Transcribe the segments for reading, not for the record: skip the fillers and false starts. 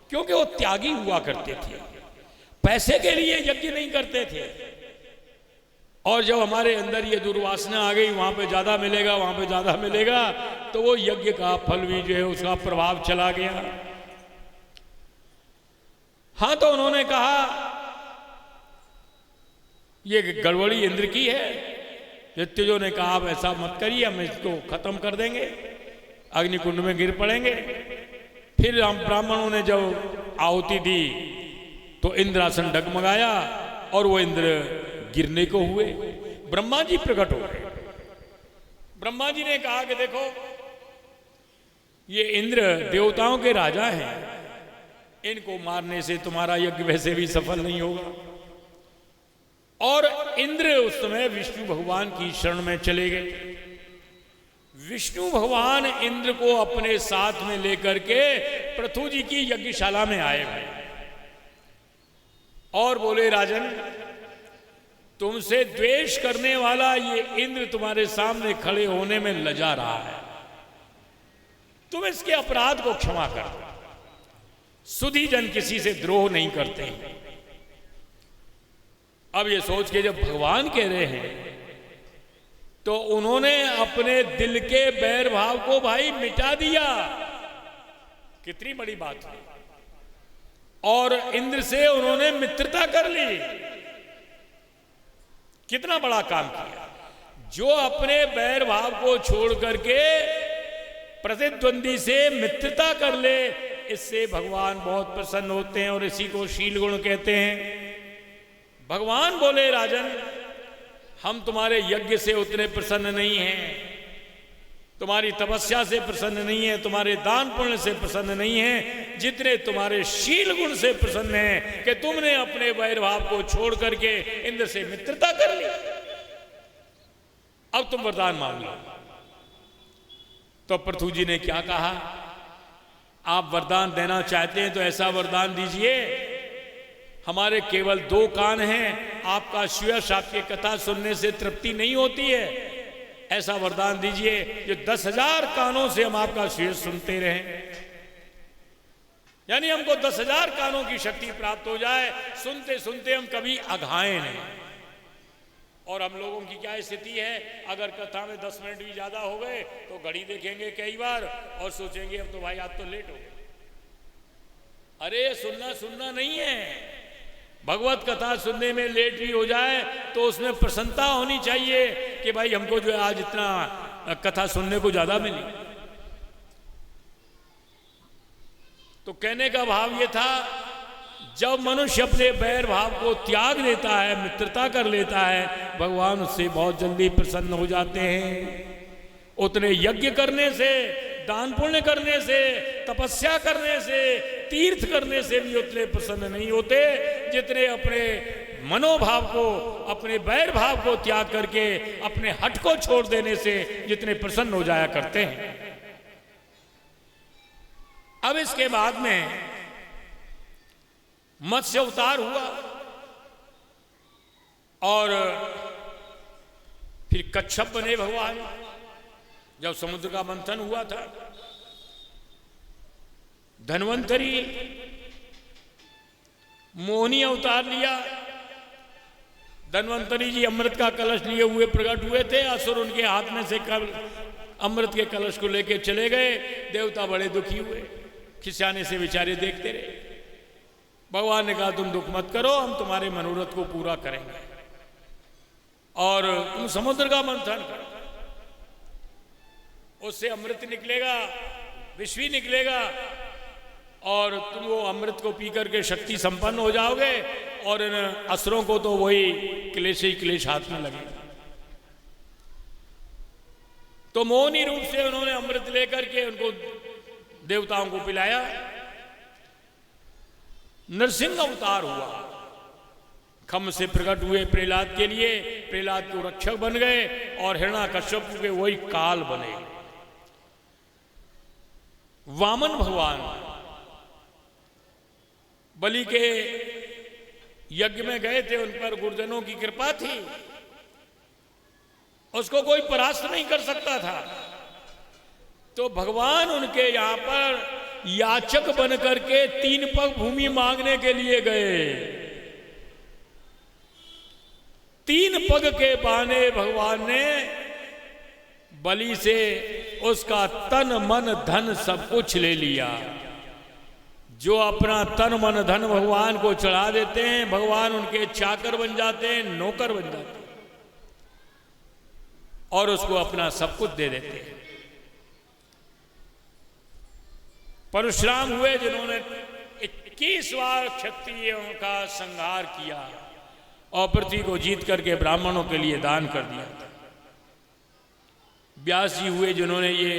क्योंकि वो त्यागी हुआ करते थे, पैसे के लिए यज्ञ नहीं करते थे। और जब हमारे अंदर ये दुर्वासना आ गई, वहां पे ज्यादा मिलेगा, वहां पे ज्यादा मिलेगा, तो वो यज्ञ का फल भी जो है उसका प्रभाव चला गया। हाँ, तो उन्होंने कहा ये गड़बड़ी इंद्र की है। ऋत्विजों ने कहा आप ऐसा मत करिए, हम इसको खत्म कर देंगे, अग्निकुंड में गिर पड़ेंगे। फिर हम ब्राह्मणों ने जब आहुति दी तो इंद्रासन डगमगाया और वो इंद्र गिरने को हुए। ब्रह्मा जी प्रकट हो गए। ब्रह्मा जी ने कहा कि देखो, ये इंद्र देवताओं के राजा हैं, इनको मारने से तुम्हारा यज्ञ वैसे भी सफल नहीं होगा। और इंद्र उस समय विष्णु भगवान की शरण में चले गए। विष्णु भगवान इंद्र को अपने साथ में लेकर के पृथु जी की यज्ञशाला में आए हुए और बोले, राजन, तुमसे द्वेष करने वाला ये इंद्र तुम्हारे सामने खड़े होने में लजा रहा है, तुम इसके अपराध को क्षमा कर दो। सुधी जन किसी से द्रोह नहीं करते हैं। अब ये सोच के जब भगवान कह रहे हैं तो उन्होंने अपने दिल के बैर भाव को भाई मिटा दिया। कितनी बड़ी बात है। और इंद्र से उन्होंने मित्रता कर ली। कितना बड़ा काम किया। जो अपने बैर भाव को छोड़ करके प्रतिद्वंदी से मित्रता कर ले, इससे भगवान बहुत प्रसन्न होते हैं और इसी को शील गुण कहते हैं। भगवान बोले, राजन, हम तुम्हारे यज्ञ से उतने प्रसन्न नहीं हैं, तुम्हारी तपस्या से प्रसन्न नहीं है, तुम्हारे दान पुण्य से प्रसन्न नहीं है, जितने तुम्हारे शील गुण से प्रसन्न हैं कि तुमने अपने वैर भाव को छोड़ करके इंद्र से मित्रता कर ली। अब तुम वरदान मांग लो। तो पृथु जी ने क्या कहा, आप वरदान देना चाहते हैं तो ऐसा वरदान दीजिए, हमारे केवल 2 कान हैं, आपका श्रेयस आपकी कथा सुनने से तृप्ति नहीं होती है, ऐसा वरदान दीजिए जो 10,000 कानों से हम आपका श्रेयस सुनते रहें। यानी हमको 10,000 कानों की शक्ति प्राप्त हो जाए, सुनते सुनते हम कभी अघाएं नहीं। और हम लोगों की क्या स्थिति है, अगर कथा में 10 मिनट भी ज्यादा हो गए तो घड़ी देखेंगे कई बार और सोचेंगे अब तो भाई आज तो लेट हो गए। अरे सुनना नहीं है। भगवत कथा सुनने में लेट भी हो जाए तो उसमें प्रसन्नता होनी चाहिए कि भाई हमको जो है आज इतना कथा सुनने को ज्यादा मिली। तो कहने का भाव ये था, जब मनुष्य अपने बैर भाव को त्याग देता है, मित्रता कर लेता है, भगवान उससे बहुत जल्दी प्रसन्न हो जाते हैं। उतने यज्ञ करने से, दान पुण्य करने से, तपस्या करने से, तीर्थ करने से भी उतने प्रसन्न नहीं होते जितने अपने मनोभाव को, अपने बैर भाव को त्याग करके अपने हट को छोड़ देने से जितने प्रसन्न हो जाया करते हैं। अब इसके बाद में मत्स्य अवतार हुआ और फिर कच्छप बने भगवान। जब समुद्र का मंथन हुआ था, धन्वंतरी मोहिनी अवतार लिया। धन्वंतरी जी अमृत का कलश लिए हुए प्रकट हुए थे। असुर उनके हाथ में से अमृत के कलश को लेकर चले गए। देवता बड़े दुखी हुए, खिसियाने से बेचारे देखते रहे। भगवान ने कहा तुम दुख मत करो, हम तुम्हारे मनोरथ को पूरा करेंगे और तुम समुद्र का मंथन करो, उससे अमृत निकलेगा, विष भी निकलेगा और तुम वो अमृत को पी करके शक्ति संपन्न हो जाओगे और इन असुरों को तो वही क्लेश ही क्लेश हाथ में लगेगा। तो मोहिनी रूप से उन्होंने अमृत लेकर के उनको देवताओं को पिलाया। नरसिंह अवतार हुआ, खम्भ से प्रकट हुए प्रहलाद के लिए, प्रहलाद को रक्षक बन गए और हिरण्याकश्यप के वही काल बने। वामन भगवान बलि के यज्ञ में गए थे, उन पर गुरुजनों की कृपा थी, उसको कोई परास्त नहीं कर सकता था। तो भगवान उनके यहां पर याचक बन करके 3 पग भूमि मांगने के लिए गए। 3 पग के बहाने भगवान ने बलि से उसका तन मन धन सब कुछ ले लिया। जो अपना तन मन धन भगवान को चढ़ा देते हैं, भगवान उनके चाकर बन जाते हैं, नौकर बन जाते हैं और उसको अपना सब कुछ दे देते हैं। परशुराम हुए जिन्होंने 21 बार क्षत्रियों का संहार किया और पृथ्वी को जीत करके ब्राह्मणों के लिए दान कर दिया था। व्यास जी हुए जिन्होंने ये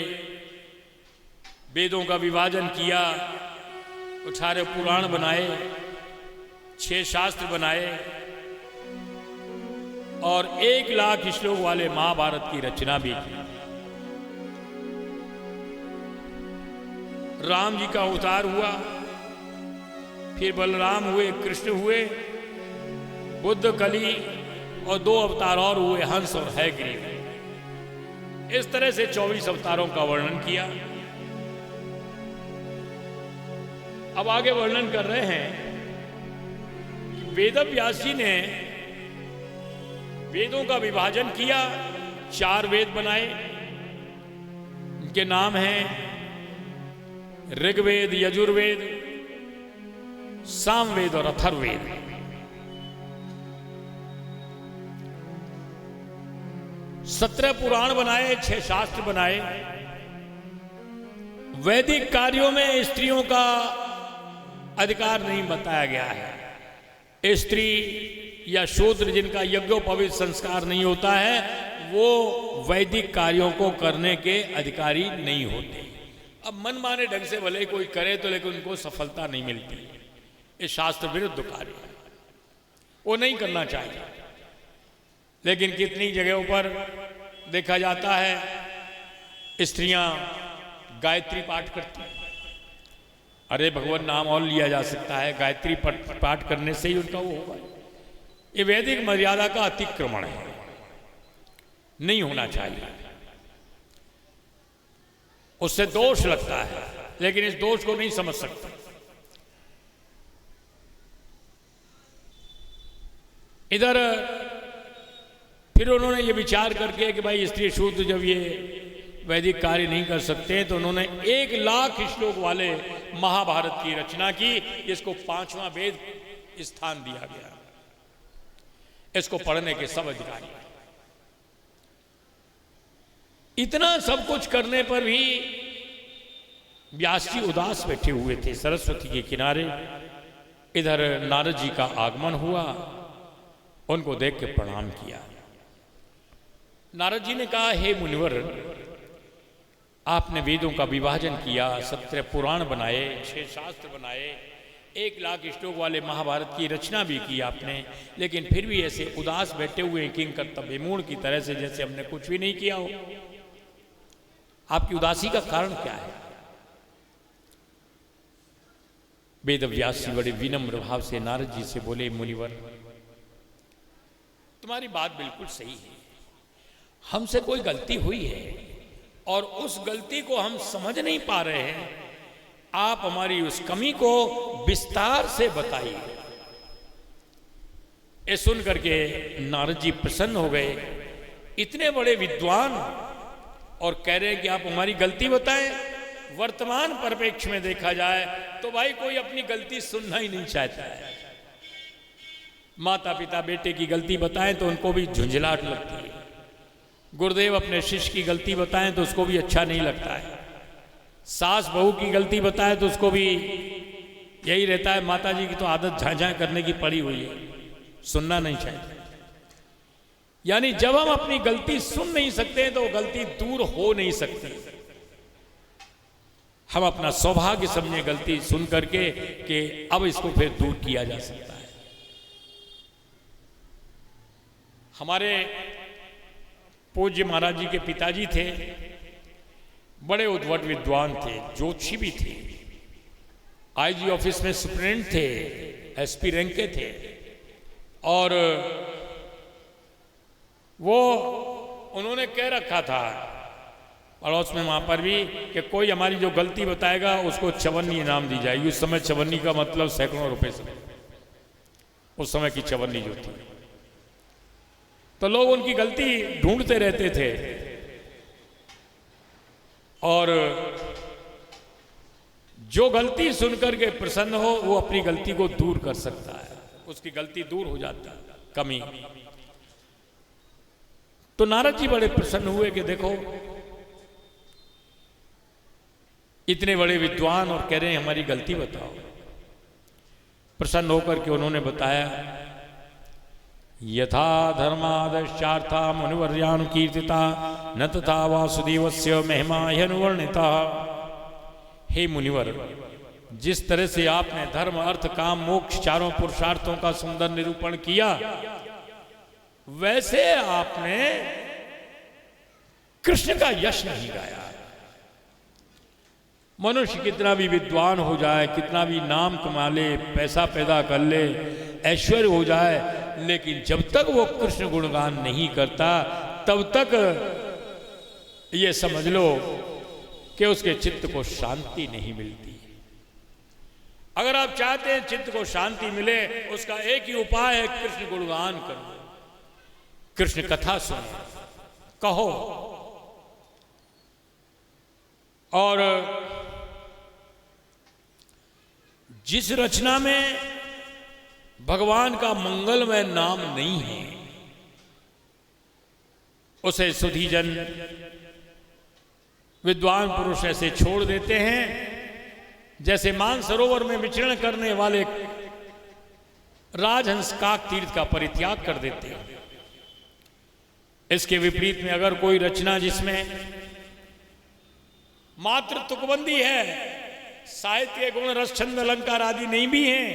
वेदों का विभाजन किया, 18 पुराण बनाए, 6 शास्त्र बनाए और 1 लाख श्लोक वाले महाभारत की रचना भी की। राम जी का अवतार हुआ, फिर बलराम हुए, कृष्ण हुए, बुद्ध, कली और 2 अवतार और हुए, हंस और हयग्रीव। इस तरह से 24 अवतारों का वर्णन किया। अब आगे वर्णन कर रहे हैं कि वेदव्यास जी ने वेदों का विभाजन किया, 4 वेद बनाए। उनके नाम हैं ऋग्वेद, यजुर्वेद, सामवेद और अथर्ववेद। सत्रह पुराण बनाए, 6 शास्त्र बनाए। वैदिक कार्यों में स्त्रियों का अधिकार नहीं बताया गया है। स्त्री या शूद्र जिनका यज्ञोपवीत संस्कार नहीं होता है, वो वैदिक कार्यों को करने के अधिकारी नहीं होते। अब मनमाने ढंग से भले कोई करे तो, लेकिन उनको सफलता नहीं मिलती। ये शास्त्र विरुद्ध कार्य है, वो नहीं करना चाहिए। लेकिन कितनी जगहों पर देखा जाता है स्त्रियां गायत्री पाठ करती हैं। अरे भगवान नाम और लिया जा सकता है, गायत्री पाठ करने से ही उनका वो होगा। ये वैदिक मर्यादा का अतिक्रमण है, नहीं होना चाहिए। उससे दोष लगता है, लेकिन इस दोष को नहीं समझ सकता। इधर फिर उन्होंने ये विचार करके कि भाई स्त्री शूद्र जब ये वैदिक कार्य नहीं कर सकते, तो उन्होंने 1 लाख श्लोक वाले महाभारत की रचना की, जिसको 5वां वेद स्थान दिया गया। इसको पढ़ने के सब अधिकारी। इतना सब कुछ करने पर भी व्यास जी उदास बैठे हुए थे सरस्वती के किनारे। इधर नारद जी का आगमन हुआ, उनको देख के प्रणाम किया। नारद जी ने कहा, हे मुनिवर, आपने वेदों का विभाजन किया, 17 पुराण बनाए, 6 शास्त्र बनाए, 1 लाख श्लोक वाले महाभारत की रचना भी की आपने, लेकिन फिर भी ऐसे उदास बैठे हुए किंग कर्तव्य मूढ़ की तरह से, जैसे हमने कुछ भी नहीं किया हो। आपकी उदासी का कारण क्या है? वेदव्यास जी बड़े विनम्र भाव से नारद जी से बोले, मुनिवर, तुम्हारी बात बिल्कुल सही है। हमसे कोई गलती हुई है और उस गलती को हम समझ नहीं पा रहे हैं। आप हमारी उस कमी को विस्तार से बताइए। ये सुन करके नारद जी प्रसन्न हो गए। इतने बड़े विद्वान और कह रहे हैं कि आप हमारी गलती बताएं। वर्तमान परिप्रेक्ष्य में देखा जाए तो भाई कोई अपनी गलती सुनना ही नहीं चाहता है। माता पिता बेटे की गलती बताएं तो उनको भी झुंझलाहट लगती है। गुरुदेव अपने शिष्य की गलती बताएं तो उसको भी अच्छा नहीं लगता है। सास बहू की गलती बताए तो उसको भी यही रहता है, माता जी की तो आदत झांझा करने की पड़ी हुई है, सुनना नहीं चाहिए। यानी जब हम अपनी गलती सुन नहीं सकते तो वो गलती दूर हो नहीं सकती। हम अपना सौभाग्य समझे गलती सुन करके कि अब इसको फिर दूर किया जा सकता है। हमारे पूज्य महाराज जी के पिताजी थे, बड़े उद्भट विद्वान थे, ज्योतिषी भी थे, आईजी ऑफिस में सुप्रिटेंडेंट थे, एसपी रैंक के थे। और वो उन्होंने कह रखा था पड़ोस में वहाँ पर भी कि कोई हमारी जो गलती बताएगा उसको चवन्नी इनाम दी जाएगी। उस समय चवन्नी का मतलब सैकड़ों रुपए से, उस समय की चवन्नी जो थी। तो लोग उनकी गलती ढूंढते रहते थे और जो गलती सुनकर के प्रसन्न हो वो अपनी गलती को दूर कर सकता है, उसकी गलती दूर हो जाता है, कमी। तो नारद जी बड़े प्रसन्न हुए कि देखो इतने बड़े विद्वान और कह रहे हैं हमारी गलती बताओ। प्रसन्न होकर के उन्होंने बताया, यथा धर्मादश्चार्था मुनिवर्यानुकीर्तिता न तथा वासुदेवस्य महिमा ह्यनुवर्णिता। हे मुनिवर, जिस तरह से आपने धर्म अर्थ काम मोक्ष चारों पुरुषार्थों का सुंदर निरूपण किया, वैसे आपने कृष्ण का यश नहीं गाया। मनुष्य कितना भी विद्वान हो जाए, कितना भी नाम कमा ले, पैसा पैदा कर ले, ऐश्वर्य हो जाए, लेकिन जब तक वो कृष्ण गुणगान नहीं करता तब तक ये समझ लो कि उसके चित्त को शांति नहीं मिलती। अगर आप चाहते हैं चित्त को शांति मिले, उसका एक ही उपाय है, कृष्ण गुणगान करो, कृष्ण कथा सुनो, कहो। और जिस रचना में भगवान का मंगलमय नाम नहीं है, उसे सुधीजन विद्वान पुरुष ऐसे छोड़ देते हैं जैसे मानसरोवर में विचरण करने वाले राजहंस काक तीर्थ का परित्याग कर देते हैं। इसके विपरीत में अगर कोई रचना जिसमें मात्र तुकबंदी है, साहित्य गुण रस छंद अलंकार आदि नहीं भी हैं,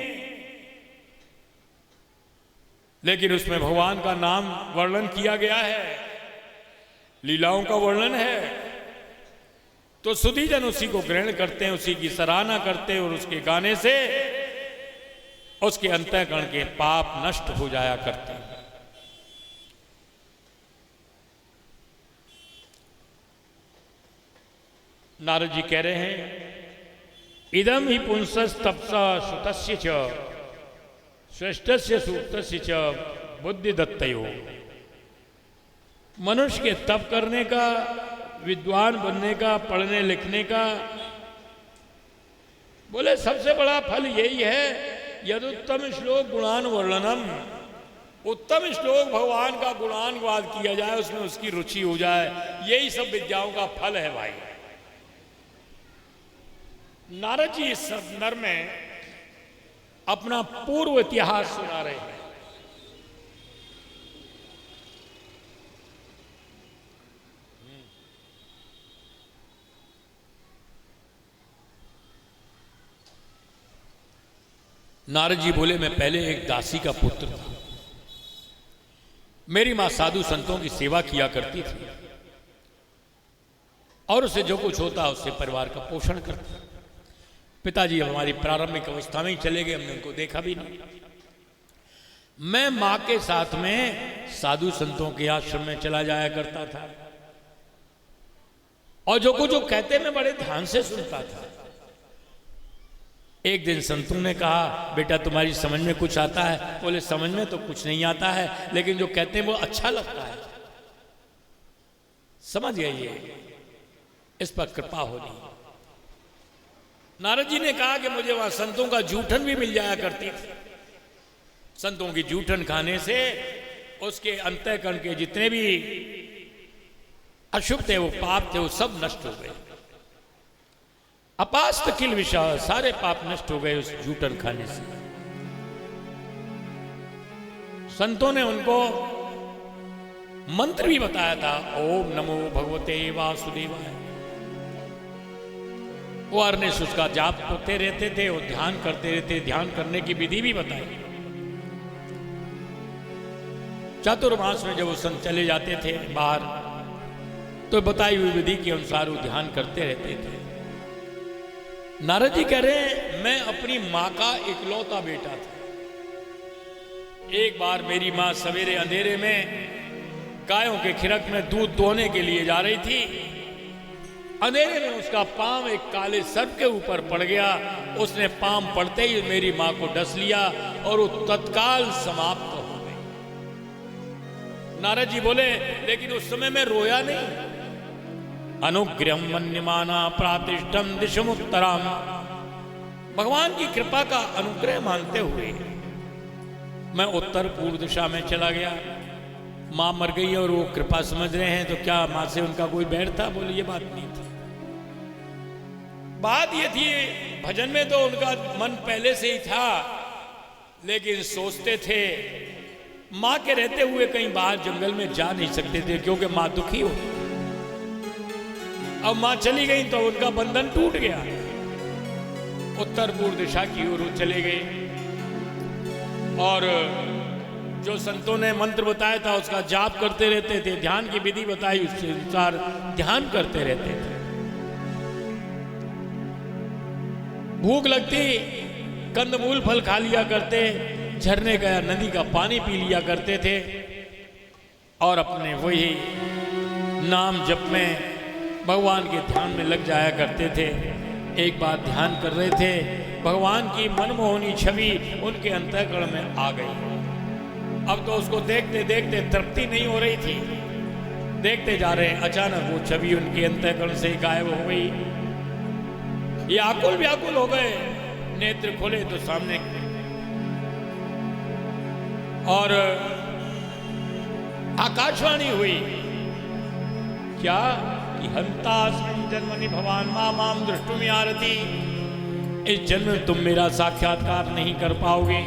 लेकिन उसमें भगवान का नाम वर्णन किया गया है, लीलाओं का वर्णन है, तो सुधीजन उसी को ग्रहण करते हैं, उसी की सराहना करते हैं और उसके गाने से उसके अंतःकरण के पाप नष्ट हो जाया करते हैं। नारद जी कह रहे हैं, इदम ही पुंसस तपसा सुतस्य च श्रेष्ठस्य सूक्तस्य च बुद्धि दत्तयो। मनुष्य के तप करने का, विद्वान बनने का, पढ़ने लिखने का, बोले सबसे बड़ा फल यही है, यदुत्तम श्लोक गुणान वर्णनम। उत्तम श्लोक भगवान का गुणानुवाद किया जाए, उसमें उसकी रुचि हो जाए, यही सब विद्याओं का फल है भाई। नारद जी इस संदर्भ में अपना पूर्व इतिहास सुना रहे हैं। नारद जी बोले, मैं पहले एक दासी का पुत्र था। मेरी मां साधु संतों की सेवा किया करती थी और उसे जो कुछ होता उससे परिवार का पोषण करता। पिताजी हमारी प्रारंभिक अवस्था में ही चले गए, हमने उनको देखा भी नहीं। मैं मां के साथ में साधु संतों के आश्रम में चला जाया करता था और जो कुछ जो कहते मैं बड़े ध्यान से सुनता था। एक दिन संतों ने कहा, बेटा तुम्हारी समझ में कुछ आता है? बोले समझ में तो कुछ नहीं आता है, लेकिन जो कहते हैं वो अच्छा लगता है। समझ गए, ये इस पर कृपा होनी। नारद जी ने कहा कि मुझे वहां संतों का जूठन भी मिल जाया करती थी। संतों की जूठन खाने से उसके अंतःकरण के जितने भी अशुभ थे, वो पाप थे, वो सब नष्ट हो गए। अपास्त किल विषय, सारे पाप नष्ट हो गए उस जूठन खाने से। संतों ने उनको मंत्र भी बताया था, ओम नमो भगवते वासुदेवाय। वो अर्नेश उसका जाप करते रहते थे और ध्यान करते रहते, ध्यान करने की विधि भी बताई। चातुर्मास में जब वो संत चले जाते थे बाहर, तो बताई हुई विधि के अनुसार वो ध्यान करते रहते थे। नारद जी कह रहे हैं, मैं अपनी मां का इकलौता बेटा था। एक बार मेरी मां सवेरे अंधेरे में गायों के खिरक में दूध दोहने के लिए जा रही थी अंधेरे में उसका पांव एक काले सर्प के ऊपर पड़ गया। उसने पांव पड़ते ही मेरी मां को डस लिया और वो तत्काल समाप्त हो गई। नारद जी बोले लेकिन उस समय मैं रोया नहीं। अनुग्रहम मन्यमाना प्रातिष्ठम दिशमुत्तराम, भगवान की कृपा का अनुग्रह मानते हुए मैं उत्तर पूर्व दिशा में चला गया। मां मर गई और वो कृपा समझ रहे हैं, तो क्या मां से उनका कोई बैर था? बोले ये बात नहीं थी। बात ये थी भजन में तो उनका मन पहले से ही था, लेकिन सोचते थे मां के रहते हुए कहीं बाहर जंगल में जा नहीं सकते थे, क्योंकि मां दुखी हो। अब मां चली गई तो उनका बंधन टूट गया। उत्तर पूर्व दिशा की ओर चले गए और जो संतों ने मंत्र बताया था उसका जाप करते रहते थे, ध्यान की विधि बताई उसके अनुसार ध्यान करते रहते थे। भूख लगती कंदमूल फल खा लिया करते, झरने का नदी का पानी पी लिया करते थे और अपने वही नाम जप में भगवान के ध्यान में लग जाया करते थे। एक बार ध्यान कर रहे थे, भगवान की मनमोहनी छवि उनके अंतःकरण में आ गई। अब तो उसको देखते देखते तृप्ति नहीं हो रही थी, देखते जा रहे हैं, अचानक वो छवि उनके अंतःकरण से गायब हो गई। ये आकुल व्याकुल हो गए, नेत्र खोले तो सामने और आकाशवाणी हुई क्या कि हंतास्मिन् जन्मनि भवान माम दृष्टुमि आरती, इस जन्म में तुम मेरा साक्षात्कार नहीं कर पाओगे।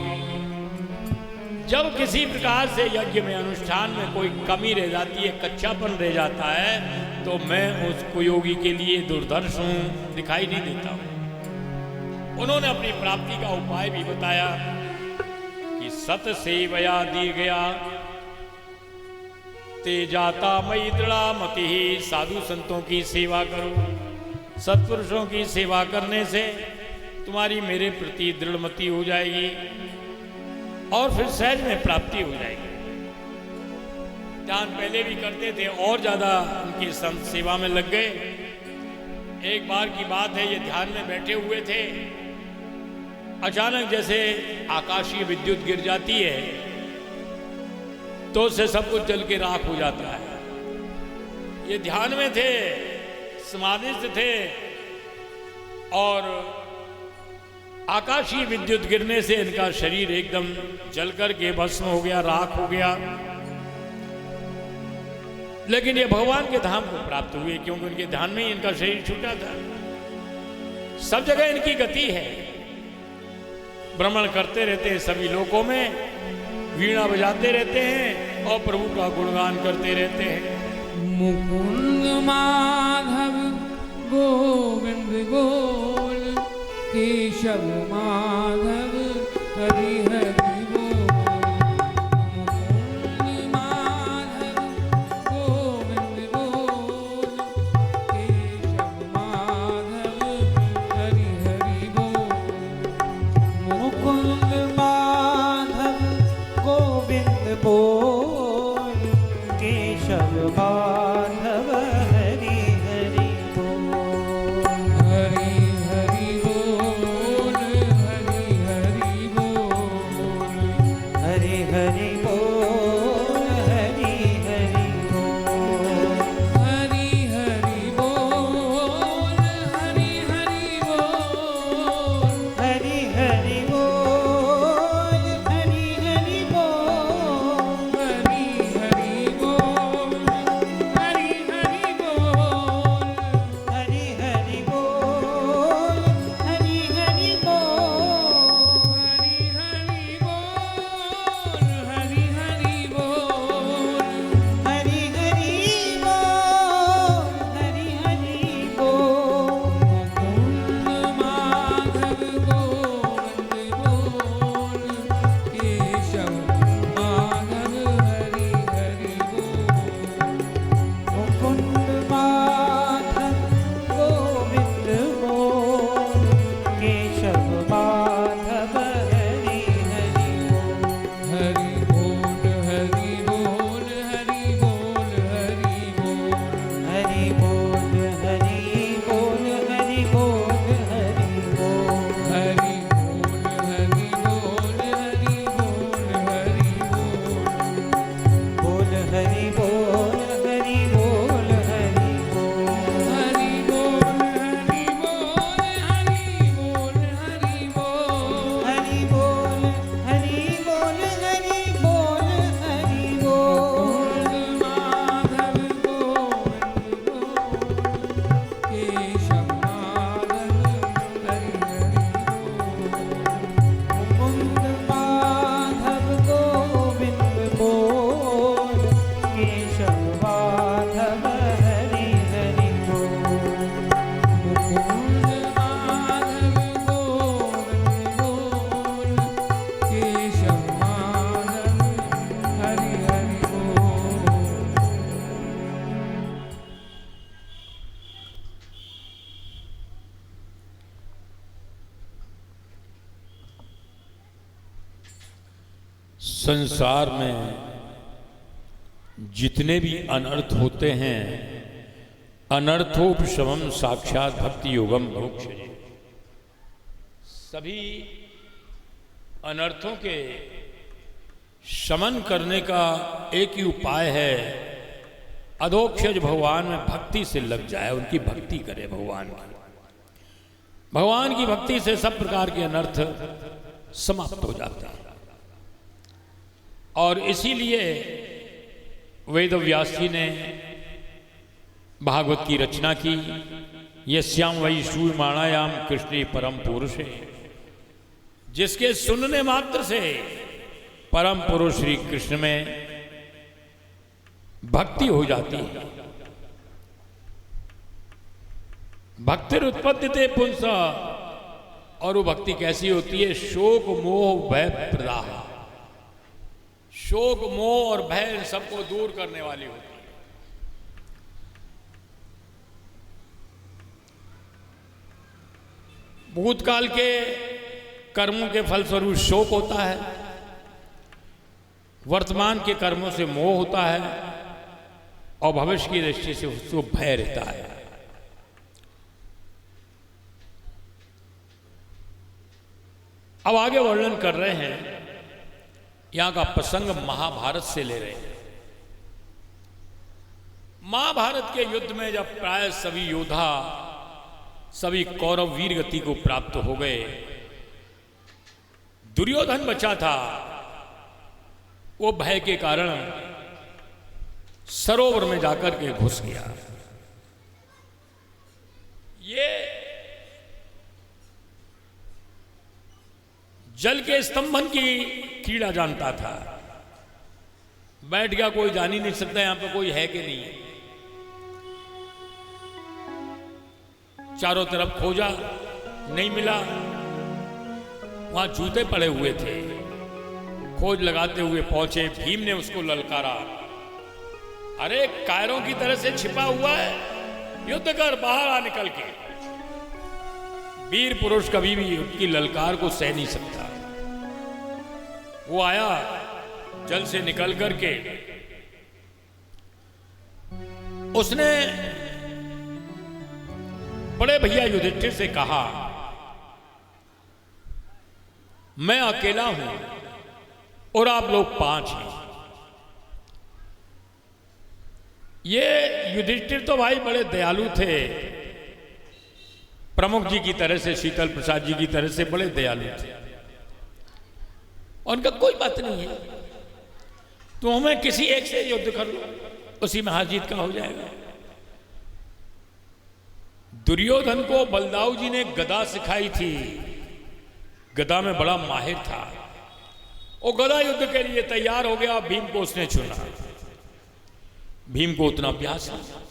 जब किसी प्रकार से यज्ञ में अनुष्ठान में कोई कमी रह जाती है, कच्चापन रह जाता है, तो मैं उस कुयोगी के लिए दुर्धर्ष हूं, दिखाई नहीं देता हूं। उन्होंने अपनी प्राप्ति का उपाय भी बताया कि सत सेवया दी गया ते जाता मई दृढ़ा मति, साधु संतों की सेवा करो। सत्पुरुषों की सेवा करने से तुम्हारी मेरे प्रति दृढ़मति हो जाएगी और फिर सहज में प्राप्ति हो जाएगी। ध्यान पहले भी करते थे और ज्यादा उनकी संत सेवा में लग गए। एक बार की बात है, ये ध्यान में बैठे हुए थे, अचानक जैसे आकाशीय विद्युत गिर जाती है तो उससे सब कुछ जल के राख हो जाता है। ये ध्यान में थे, समाधिस्थ थे और आकाशीय विद्युत गिरने से इनका शरीर एकदम जलकर के भस्म हो गया, राख हो गया। लेकिन ये भगवान के धाम को प्राप्त हुए, क्योंकि उनके ध्यान में ही इनका शरीर छूटा था। सब जगह इनकी गति है, भ्रमण करते रहते हैं सभी लोकों में, वीणा बजाते रहते हैं और प्रभु का गुणगान करते रहते हैं। मुकुंद माधव गोविंद गोल, केशव माधव हरि हरि बोल। मुकुंद माधव गोविंद गोल, केशव माधव हरि हरि बोल। मुकुंद माधव गोविंद बोल, केशव माधव हरि हरि बोल। हरि हरि बोल, हरि हरि बोल। हरि हरि बोल, हरि हरि बोल। हरि हरि बोल, हरि हरि बोल। हरि हरि बोल, संसार में जितने भी अनर्थ होते हैं, अनर्थोपशमम साक्षात भक्ति योगम भोक्ष्य, सभी अनर्थों के शमन करने का एक ही उपाय है, अधोक्षज भगवान में भक्ति से लग जाए, उनकी भक्ति करे भगवान की। भगवान की भक्ति से सब प्रकार के अनर्थ समाप्त हो जाते हैं। और इसीलिए वेद व्यास जी ने भागवत की रचना की। यस्याम वै श्रूयमाणायाम कृष्णे परम पुरुषे, जिसके सुनने मात्र से परम पुरुष श्री कृष्ण में भक्ति हो जाती है। भक्तिर उत्पत्तिते पुंसा, और वो भक्ति कैसी होती है? शोक मोह भय प्रदाह, शोक मोह और भय सबको दूर करने वाली होती है। भूतकाल के कर्मों के फलस्वरूप शोक होता है, वर्तमान के कर्मों से मोह होता है, और भविष्य की दृष्टि से उसको भय रहता है। अब आगे वर्णन कर रहे हैं, यहां का प्रसंग महाभारत से ले रहे हैं। महाभारत के युद्ध में जब प्राय सभी योद्धा, सभी कौरव वीर गति को प्राप्त हो गए, दुर्योधन बचा था, वो भय के कारण सरोवर में जाकर के घुस गया। ये जल के स्तंभन की कीड़ा जानता था। बैठ गया, कोई जान ही नहीं सकता यहां पे कोई है कि नहीं है। चारों तरफ खोजा, नहीं मिला। वहां जूते पड़े हुए थे। खोज लगाते हुए पहुंचे, भीम ने उसको ललकारा, अरे कायरों की तरह से छिपा हुआ है, युद्ध कर, बाहर आ निकल के। वीर पुरुष कभी भी उनकी ललकार को सह नहीं सकता। वो आया, जल से निकल करके उसने बड़े भैया युधिष्ठिर से कहा, मैं अकेला हूं और आप लोग 5 हैं। ये युधिष्ठिर तो भाई बड़े दयालु थे, प्रमुख जी की तरह से, शीतल प्रसाद जी की तरह से बड़े दयालु थे। उनका कोई बात नहीं है, तो हमें किसी एक से युद्ध कर लो, उसी में हार जीत का हो जाएगा। दुर्योधन को बलदाऊ जी ने गदा सिखाई थी, गदा में बड़ा माहिर था। वो गदा युद्ध के लिए तैयार हो गया, भीम को उसने चुना। भीम को उतना अभ्यास नहीं।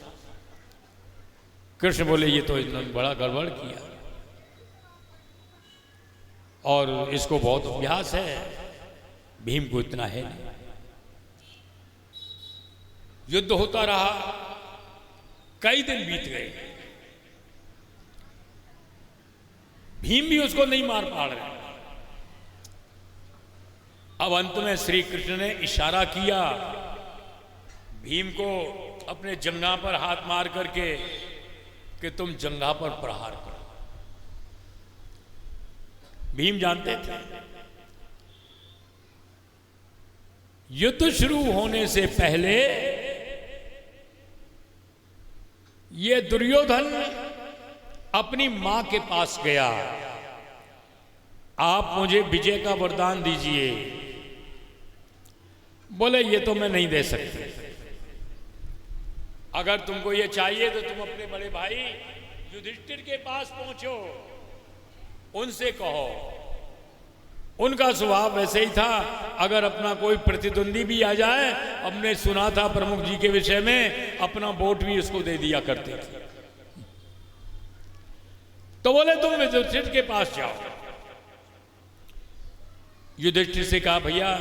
कृष्ण बोले, ये तो इतना बड़ा गड़बड़ किया, और इसको बहुत अभ्यास है, भीम को इतना है नहीं। युद्ध होता रहा, कई दिन बीत गए, भीम भी उसको नहीं मार पा रहे। अब अंत में श्री कृष्ण ने इशारा किया भीम को अपने जंघा पर हाथ मार करके कि तुम जंघा पर प्रहार करो। भीम जानते थे युद्ध शुरू होने से पहले ये दुर्योधन अपनी मां के पास गया, आप मुझे विजय का वरदान दीजिए। बोले, ये तो मैं नहीं दे सकती, अगर तुमको ये चाहिए तो तुम अपने बड़े भाई युधिष्ठिर के पास पहुंचो, उनसे कहो। उनका स्वभाव वैसे ही था, अगर अपना कोई प्रतिद्वंदी भी आ जाए, हमने सुना था प्रमुख जी के विषय में, अपना वोट भी उसको दे दिया करते थे। तो बोले, तुम युधिष्ठिर के पास जाओ। युधिष्ठिर से कहा, भैया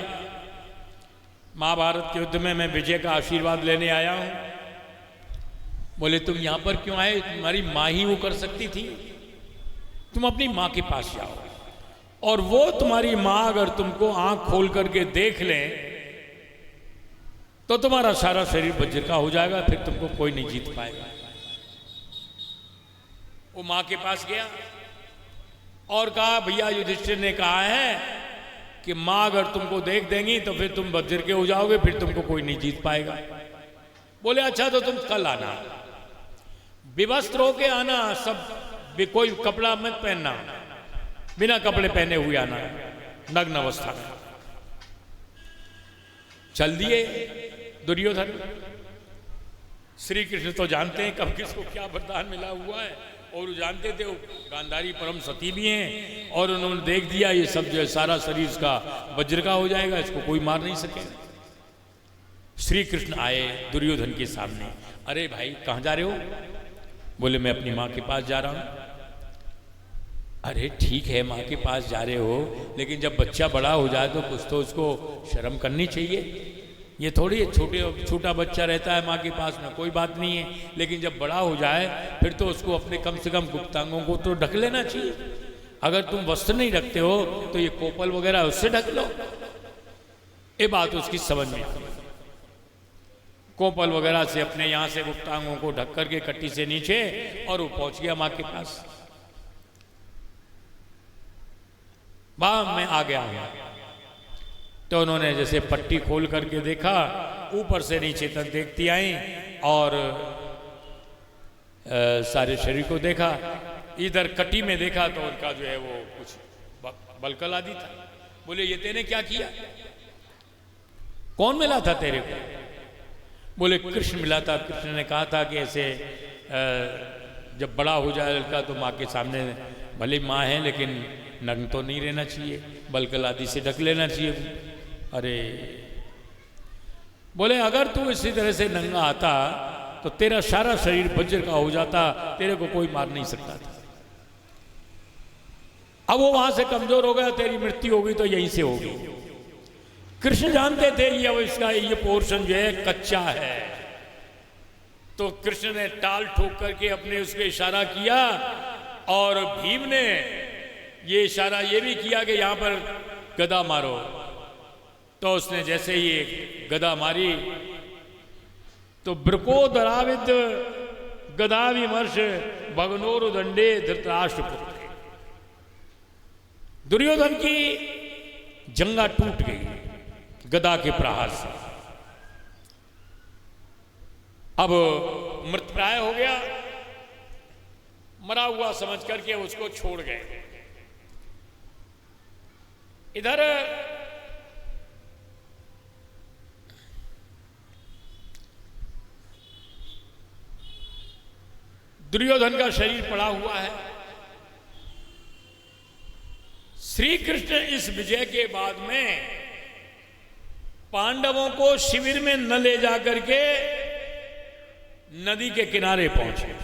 महाभारत के युद्ध में मैं विजय का आशीर्वाद लेने आया हूं। बोले, तुम यहां पर क्यों आए? तुम्हारी मां ही वो कर सकती थी, तुम अपनी मां के पास जाओ और वो तुम्हारी मां अगर तुमको आंख खोल करके देख ले तो तुम्हारा सारा शरीर वज्र का हो जाएगा, फिर तुमको कोई नहीं जीत पाएगा। वो मां के पास गया और कहा, भैया युधिष्ठिर ने कहा है कि मां अगर तुमको देख देंगी तो फिर तुम वज्र के हो जाओगे, फिर तुमको कोई नहीं जीत पाएगा। बोले अच्छा तो तुम कल आना, विवस्त्र होके आना, सब कोई कपड़ा मत पहनना, बिना कपड़े पहने हुए आना, नग्न अवस्था में। चल दिए दुर्योधन। श्री कृष्ण तो जानते हैं कब किसको क्या वरदान मिला हुआ है, और जानते थे वो गांधारी परम सती भी हैं, और उन्होंने देख दिया ये सब जो है सारा शरीर इसका वज्र का हो जाएगा, इसको कोई मार नहीं सकेगा। श्री कृष्ण आए दुर्योधन के सामने। अरे भाई कहाँ जा रहे हो? बोले मैं अपनी माँ के पास जा रहा हूँ। अरे ठीक है माँ के पास जा रहे हो, लेकिन जब बच्चा बड़ा हो जाए तो कुछ तो उसको शर्म करनी चाहिए। ये थोड़ी छोटा बच्चा रहता है माँ के पास में, कोई बात नहीं है, लेकिन जब बड़ा हो जाए फिर तो उसको अपने कम से कम गुप्तांगों को तो ढक लेना चाहिए। अगर तुम वस्त्र नहीं रखते हो तो ये कोपल वगैरह उससे ढक लो। ये बात उसकी समझ में आई। कोपल वगैरह से अपने यहाँ से गुप्तांगों को ढक करके कट्टी से नीचे, और वो पहुंच गया माँ के पास। मैं आ गया हूं। तो उन्होंने जैसे पट्टी खोल करके देखा, ऊपर से नीचे तक देखती आई, और सारे शरीर को देखा। इधर कटी में देखा तो उनका जो है वो कुछ बलकल आदि था। बोले ये तेने क्या किया? कौन मिला था तेरे को? बोले कृष्ण मिला था। कृष्ण ने कहा था कि ऐसे जब बड़ा हो जाए लड़का तो माँ के सामने, भले माँ है लेकिन नग्न तो नहीं रहना चाहिए, बलकल आदि से ढक लेना चाहिए। अरे बोले अगर तू इसी तरह से नंगा आता तो तेरा सारा शरीर वज्र का हो जाता, तेरे को कोई मार नहीं सकता था। अब वो वहां से कमजोर हो गया, तेरी मृत्यु होगी तो यहीं से होगी। कृष्ण जानते थे ये अब इसका ये पोर्शन जो है कच्चा है, तो कृष्ण ने टाल ठोक करके अपने उसके इशारा किया, और भीम ने ये इशारा ये भी किया कि यहां पर गदा मारो। तो उसने जैसे ही गदा मारी तो ब्रकोदराविद गदा विमर्श भगनोर दंडे धृतराष्ट्र पुत्र। दुर्योधन की जंगा टूट गई गदा के प्रहार से। अब मृतप्राय हो गया, मरा हुआ समझ करके उसको छोड़ गए। इधर दुर्योधन का शरीर पड़ा हुआ है। श्री कृष्ण इस विजय के बाद में पांडवों को शिविर में न ले जाकर के नदी के किनारे पहुंचे।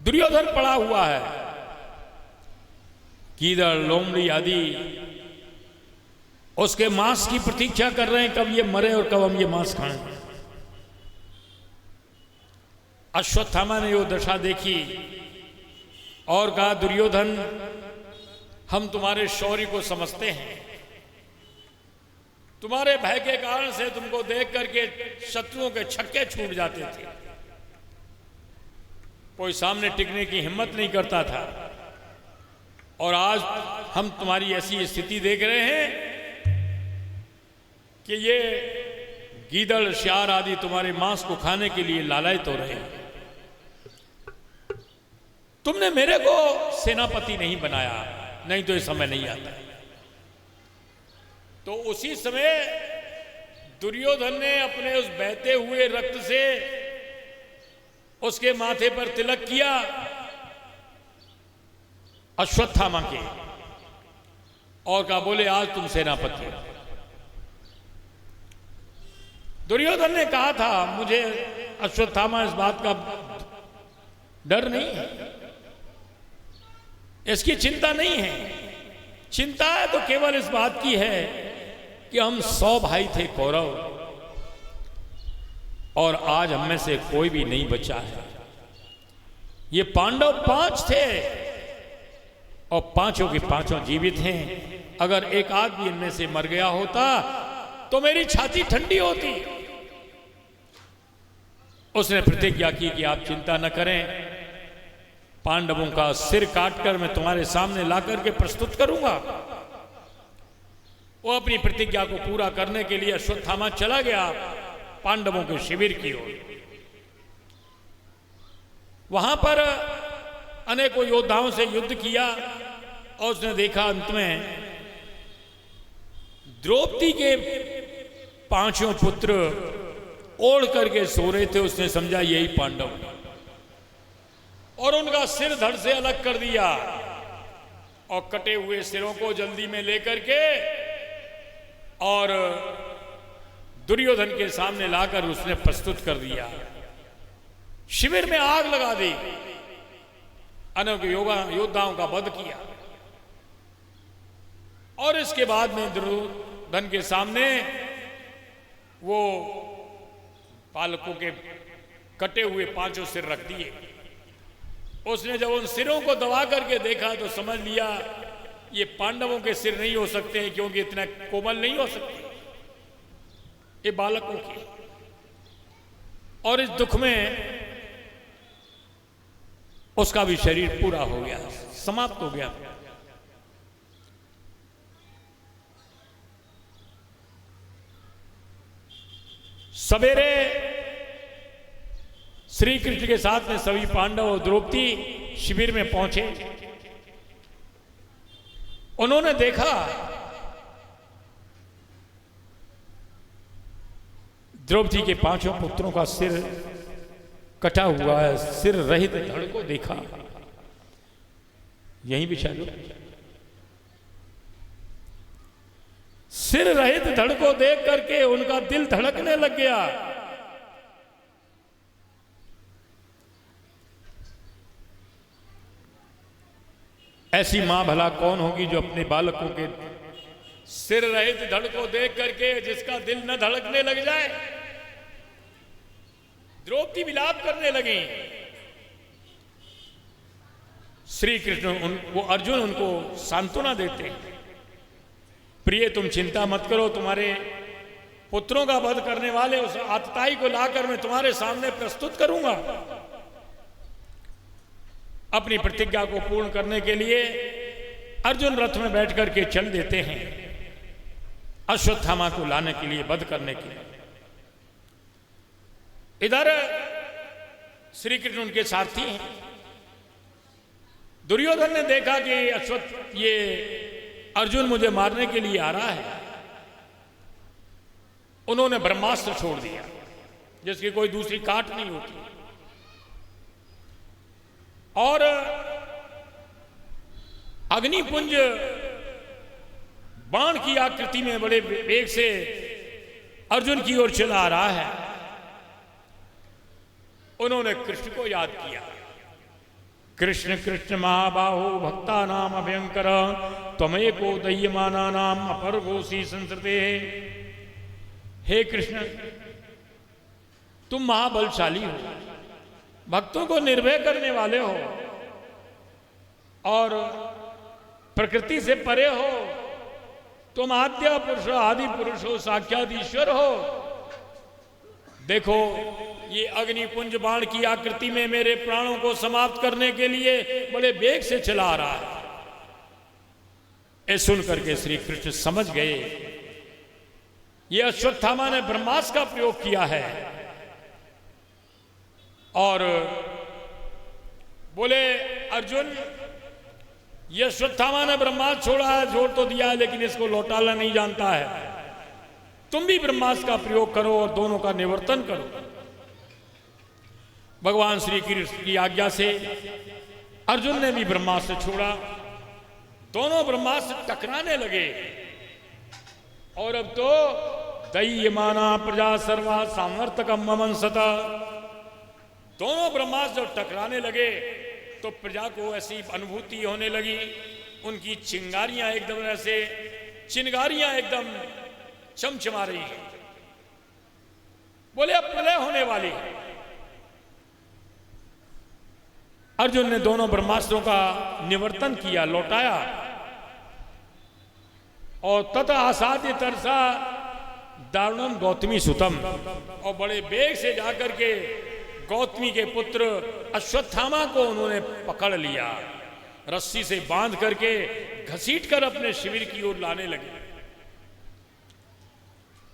दुर्योधन पड़ा हुआ है, कीदड़ लोमड़ी आदि उसके मांस की प्रतीक्षा कर रहे हैं, कब ये मरे और कब हम ये मांस खाएं। अश्वत्थामा ने वो दशा देखी और कहा दुर्योधन हम तुम्हारे शौर्य को समझते हैं, तुम्हारे भय के कारण से तुमको देख करके शत्रुओं के छक्के छूट जाते थे, कोई सामने टिकने की हिम्मत नहीं करता था, और आज हम तुम्हारी ऐसी स्थिति देख रहे हैं कि ये गीदड़ श्यार आदि तुम्हारे मांस को खाने के लिए लालायित हो रहे हैं। तुमने मेरे को सेनापति नहीं बनाया, नहीं तो ये समय नहीं आता। तो उसी समय दुर्योधन ने अपने उस बहते हुए रक्त से उसके माथे पर तिलक किया अश्वत्थामा के, और कहा बोले आज तुम सेनापति हो। दुर्योधन ने कहा था मुझे अश्वत्थामा इस बात का डर नहीं है, इसकी चिंता नहीं है, चिंता है तो केवल इस बात की है कि हम 100 भाई थे कौरव, और आज हम में से कोई भी नहीं बचा है। ये पांडव 5 थे और पांचों के पांचों जीवित हैं। अगर एक आदमी इनमें से मर गया होता तो मेरी छाती ठंडी होती। उसने प्रतिज्ञा की कि आप चिंता न करें, पांडवों का सिर काटकर मैं तुम्हारे सामने लाकर के प्रस्तुत करूंगा। वो अपनी प्रतिज्ञा को पूरा करने के लिए अश्वत्थामा चला गया पांडवों के शिविर की ओर। वहां पर अनेकों योद्धाओं से युद्ध किया और उसने देखा अंत में द्रौपदी के 5 पुत्र ओढ़ करके सो रहे थे। उसने समझा यही पांडव और उनका सिर धड़ से अलग कर दिया और कटे हुए सिरों को जल्दी में लेकर के और दुर्योधन के सामने लाकर उसने प्रस्तुत कर दिया। शिविर में आग लगा दी, अनेक योद्धाओं का वध किया और इसके बाद में दुर्योधन के सामने वो पालकों के कटे हुए 5 सिर रख दिए। उसने जब उन सिरों को दबा करके देखा तो समझ लिया ये पांडवों के सिर नहीं हो सकते हैं, क्योंकि इतना कोमल नहीं हो सकते, ये बालकों के। और इस दुख में उसका भी शरीर पूरा हो गया, समाप्त हो गया। सवेरे श्री कृष्ण के साथ में सभी पांडव और द्रौपदी शिविर में पहुंचे। उन्होंने देखा द्रौपदी के 5 पुत्रों का सिर कटा हुआ है, सिर रहित धड़ को देखा। यहीं बिछा लो। सिर रहित धड़ को देख करके उनका दिल धड़कने लग गया। ऐसी मां भला कौन होगी जो अपने बालकों के सिर रहित धड़ को देख करके जिसका दिल न धड़कने लग जाए। द्रौपदी विलाप करने लगी। श्री कृष्ण वो अर्जुन उनको सांत्वना देते, प्रिय तुम चिंता मत करो, तुम्हारे पुत्रों का वध करने वाले उस आतताई को लाकर मैं तुम्हारे सामने प्रस्तुत करूंगा। अपनी प्रतिज्ञा को पूर्ण करने के लिए अर्जुन रथ में बैठ करके चल देते हैं अश्वत्थामा को लाने के लिए, वध करने के लिए। इधर श्री कृष्ण उनके सारथी हैं। दुर्योधन ने देखा कि ये अर्जुन मुझे मारने के लिए आ रहा है। उन्होंने ब्रह्मास्त्र छोड़ दिया जिसकी कोई दूसरी काट नहीं होती और अग्निपुंज बाण की आकृति में बड़े वेग से अर्जुन की ओर चला आ रहा है। उन्होंने कृष्ण को याद किया। कृष्ण कृष्ण महाबाहो भक्ता नाम अभयंकर त्वमेको दह्यमाना नाम अपरगोसी संसृते। हे कृष्ण, तुम महाबलशाली हो, भक्तों को निर्भय करने वाले हो और प्रकृति से परे हो। तुम आद्य पुरुष हो, आदि पुरुष हो, साक्षात ईश्वर हो। देखो ये अग्निपुंज बाण की आकृति में मेरे प्राणों को समाप्त करने के लिए बड़े वेग से चला आ रहा है। ये सुन करके श्री कृष्ण समझ गए ये अश्वत्थामा ने ब्रह्मास्त्र का प्रयोग किया है और बोले अर्जुन, ये अश्वत्थामा ने ब्रह्मास्त्र छोड़ा है, छोड़ तो दिया है, लेकिन इसको लौटाना नहीं जानता है। तुम भी ब्रह्मास्त्र का प्रयोग करो और दोनों का निवर्तन करो। भगवान श्री कृष्ण की आज्ञा से अर्जुन ने भी ब्रह्मास्त्र छोड़ा। दोनों ब्रह्मास्त्र टकराने लगे और अब तो दह्यमाना प्रजा सर्वा सामर्थकम ममंसता। दोनों ब्रह्मास्त्र जब टकराने लगे तो प्रजा को ऐसी अनुभूति होने लगी, उनकी चिंगारियां एकदम ऐसे चिंगारियां एकदम चमचमा रही हैं। बोले अब प्रलय होने वाली है। अर्जुन ने दोनों ब्रह्मास्त्रों का निवर्तन किया, लौटाया, और तथा आसाद्य तरसा दारुणम गौतमी सुतम, और बड़े बेग से जाकर के गौतमी के पुत्र अश्वत्थामा को उन्होंने पकड़ लिया, रस्सी से बांध करके घसीट कर अपने शिविर की ओर लाने लगे।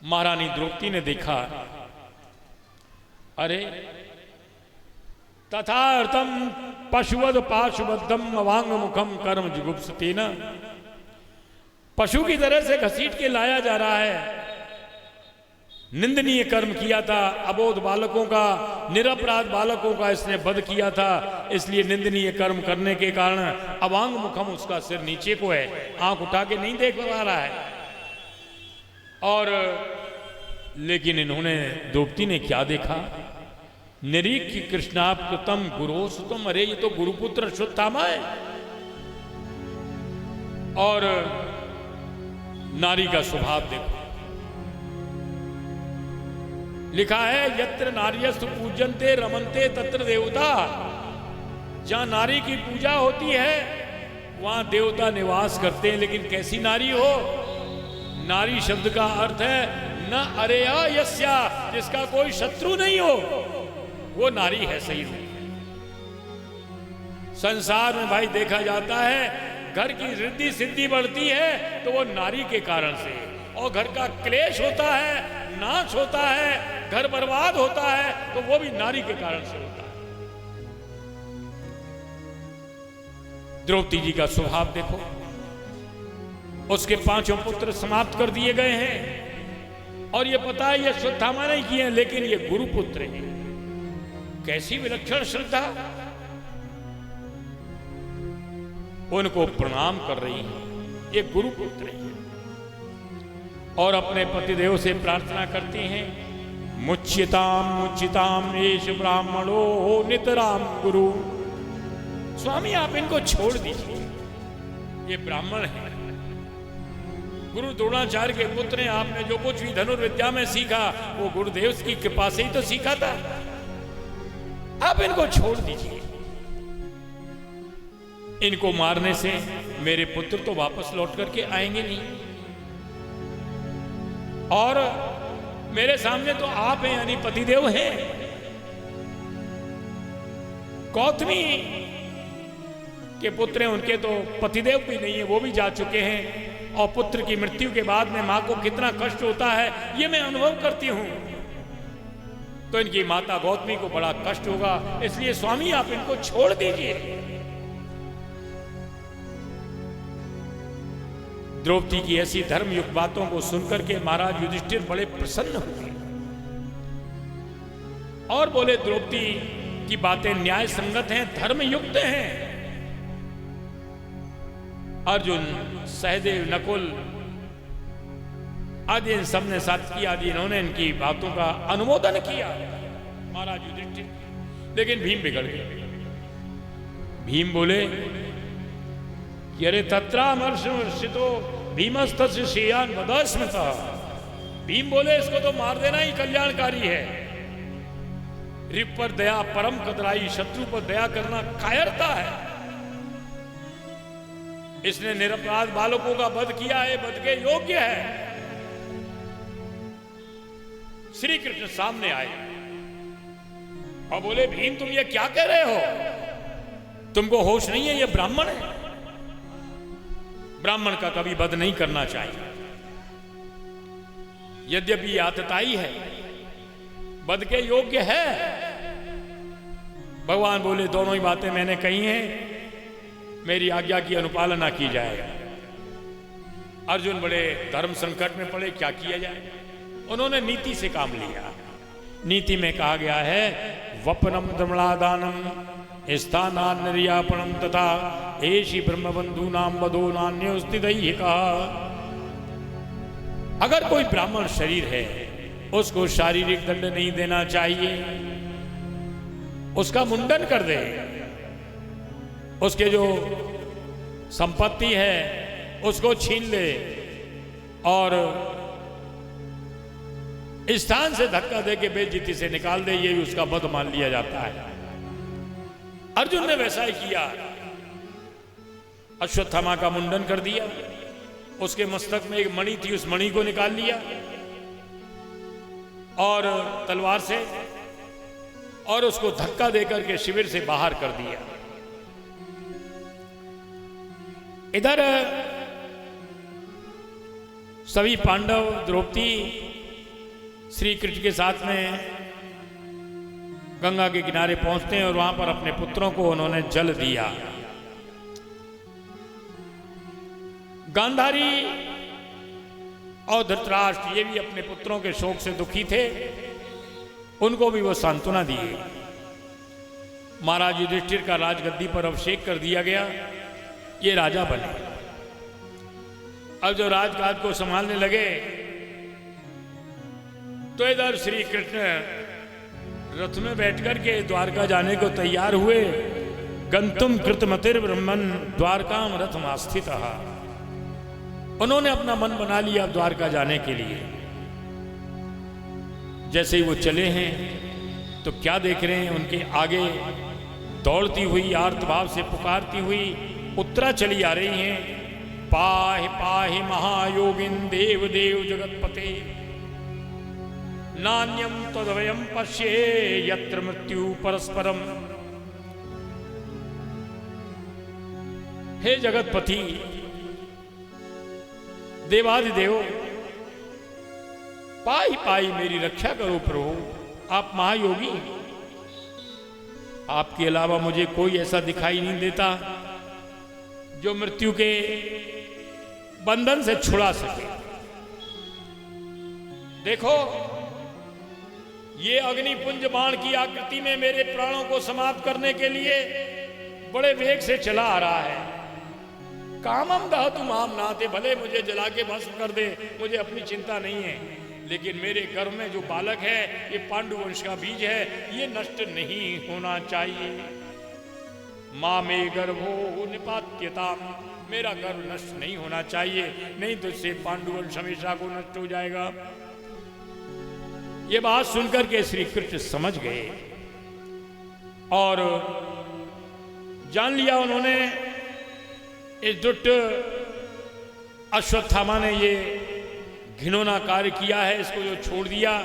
महारानी द्रौपदी ने देखा, अरे तथा अर्थम पशुवद पाशुबद्धम अवांग मुखम कर्म जुगुप्सतेन, पशु की तरह से घसीट के लाया जा रहा है। निंदनीय कर्म किया था, अबोध बालकों का, निरपराध बालकों का इसने वध किया था, इसलिए निंदनीय कर्म करने के कारण अवांग मुखम, उसका सिर नीचे को है, आंख उठा के नहीं देख पा रहा है। और लेकिन इन्होंने, द्रौपदी ने क्या देखा, निरीक्ष कृष्णाप्तम गुरोसुतम, अरे ये तो गुरुपुत्र अश्वत्थामा है। और नारी का स्वभाव देखो, लिखा है यत्र नार्यस्तु पूजन्ते रमन्ते तत्र देवता, जहां नारी की पूजा होती है वहां देवता निवास करते हैं। लेकिन कैसी नारी हो? नारी शब्द का अर्थ है न अरेया यस्या, जिसका कोई शत्रु नहीं हो, वो नारी है सही में। संसार में भाई देखा जाता है घर की रिद्धि सिद्धि बढ़ती है तो वो नारी के कारण से, और घर का क्लेश होता है, नाश होता है, घर बर्बाद होता है तो वो भी नारी के कारण से होता है। द्रौपदी जी का स्वभाव देखो, उसके 5 पुत्र समाप्त कर दिए गए हैं, और ये पता है ये अश्वत्थामा नहीं किए हैं, लेकिन ये गुरुपुत्र हैं। कैसी विलक्षण श्रद्धा, उनको प्रणाम कर रही हैं, ये गुरुपुत्र हैं, और अपने पतिदेव से प्रार्थना करती हैं, मुच्यताम एष ब्राह्मणो नितराम गुरु। स्वामी आप इनको छोड़ दीजिए, ये ब्राह्मण है, गुरु द्रोणाचार्य के पुत्र हैं, आपने जो कुछ भी धनुर्विद्या में सीखा वो गुरुदेव की कृपा से ही तो सीखा था, आप इनको छोड़ दीजिए। इनको मारने से मेरे पुत्र तो वापस लौट करके आएंगे नहीं, और मेरे सामने तो आप हैं, यानी पतिदेव हैं। गौतमी के पुत्र हैं, उनके तो पतिदेव भी नहीं है, वो भी जा चुके हैं, और पुत्र की मृत्यु के बाद में मां को कितना कष्ट होता है ये मैं अनुभव करती हूं। तो इनकी माता गौतमी को बड़ा कष्ट होगा, इसलिए स्वामी आप इनको छोड़ दीजिए। द्रौपदी की ऐसी धर्मयुक्त बातों को सुनकर के महाराज युधिष्ठिर बड़े प्रसन्न हुए और बोले, द्रौपदी की बातें न्याय संगत हैं, धर्मयुक्त हैं। अर्जुन, सहदेव, नकुल आदि इन सबने सात्विकी आदि इन्होंने इनकी बातों का अनुमोदन किया महाराज युधिष्ठिर। लेकिन भीम बिगड़ गए। भीम बोले कि अरे तत्रामर्षितो भीमस्तस्य श्रेयान् वदस्मतः। भीम बोले इसको तो मार देना ही कल्याणकारी है। रिप पर दया परम कतराई, शत्रु पर दया करना कायरता है। इसने निरपराध बालकों का वध किया है, वध के योग्य है। श्री कृष्ण सामने आए और बोले, भीम तुम ये क्या कह रहे हो? तुमको होश नहीं है? ये ब्राह्मण है, ब्राह्मण का कभी वध नहीं करना चाहिए। यद्यपि आतताई है, वध के योग्य है। भगवान बोले, दोनों ही बातें मैंने कही हैं, मेरी आज्ञा की अनुपालना की जाएगा। अर्जुन बड़े धर्म संकट में पड़े, क्या किया जाए? उन्होंने नीति से काम लिया। नीति में कहा गया है, वपनम दमलादानम स्थानान निर्यापणम तथा एषि ब्रह्मबंधु नाम वधो नान्योस्ति दैहिका। अगर कोई ब्राह्मण शरीर है उसको शारीरिक दंड नहीं देना चाहिए, उसका मुंडन कर दे, उसके जो संपत्ति है उसको छीन ले और स्थान से धक्का दे के बेइज्जती से निकाल दे, ये उसका वध मान लिया जाता है। अर्जुन ने वैसा ही किया, अश्वत्थामा का मुंडन कर दिया, उसके मस्तक में एक मणि थी, उस मणि को निकाल लिया और तलवार से, और उसको धक्का देकर के शिविर से बाहर कर दिया। इधर सभी पांडव द्रौपदी श्री कृष्ण के साथ में गंगा के किनारे पहुंचते हैं और वहां पर अपने पुत्रों को उन्होंने जल दिया। गांधारी और धृतराष्ट्र ये भी अपने पुत्रों के शोक से दुखी थे, उनको भी वो सांत्वना दिए। महाराज युधिष्ठिर का राजगद्दी पर अभिषेक कर दिया गया, ये राजा बने। अब जो राजकाज को संभालने लगे तो इधर श्री कृष्ण रथ में बैठकर के द्वारका जाने को तैयार हुए। गंतुम कृतमतिर ब्रह्मन द्वारकाम रथमास्थितः, उन्होंने अपना मन बना लिया द्वारका जाने के लिए। जैसे ही वो चले हैं तो क्या देख रहे हैं, उनके आगे दौड़ती हुई आर्तभाव से पुकारती हुई उत्तरा चली आ रही हैं। पाहि पाहि महायोगिन देव देव जगतपते, नान्यम तदवयम पश्ये यत्र मृत्यु परस्परम। हे जगतपति देवादिदेव, पाई पाई मेरी रक्षा करो प्रभु, आप महायोगी, आपके अलावा मुझे कोई ऐसा दिखाई नहीं देता जो मृत्यु के बंधन से छुड़ा सके। देखो, ये अग्निपुंज बाण की आकृति में मेरे प्राणों को समाप्त करने के लिए बड़े वेग से चला आ रहा है। कामम दहतु माम नाते, भले मुझे जला के भस्म कर दे, मुझे अपनी चिंता नहीं है, लेकिन मेरे गर्भ में जो बालक है ये पांडुवंश का बीज है, ये नष्ट नहीं होना चाहिए। माँ में गर्भो निपात्यता, मेरा गर्भ नष्ट नहीं होना चाहिए, नहीं तो इससे पांडुवंश हमेशा को नष्ट हो जाएगा। ये बात सुनकर के श्री कृष्ण समझ गए और जान लिया उन्होंने इस दुष्ट अश्वत्थामा ने ये घिनौना कार्य किया है, इसको जो छोड़ दिया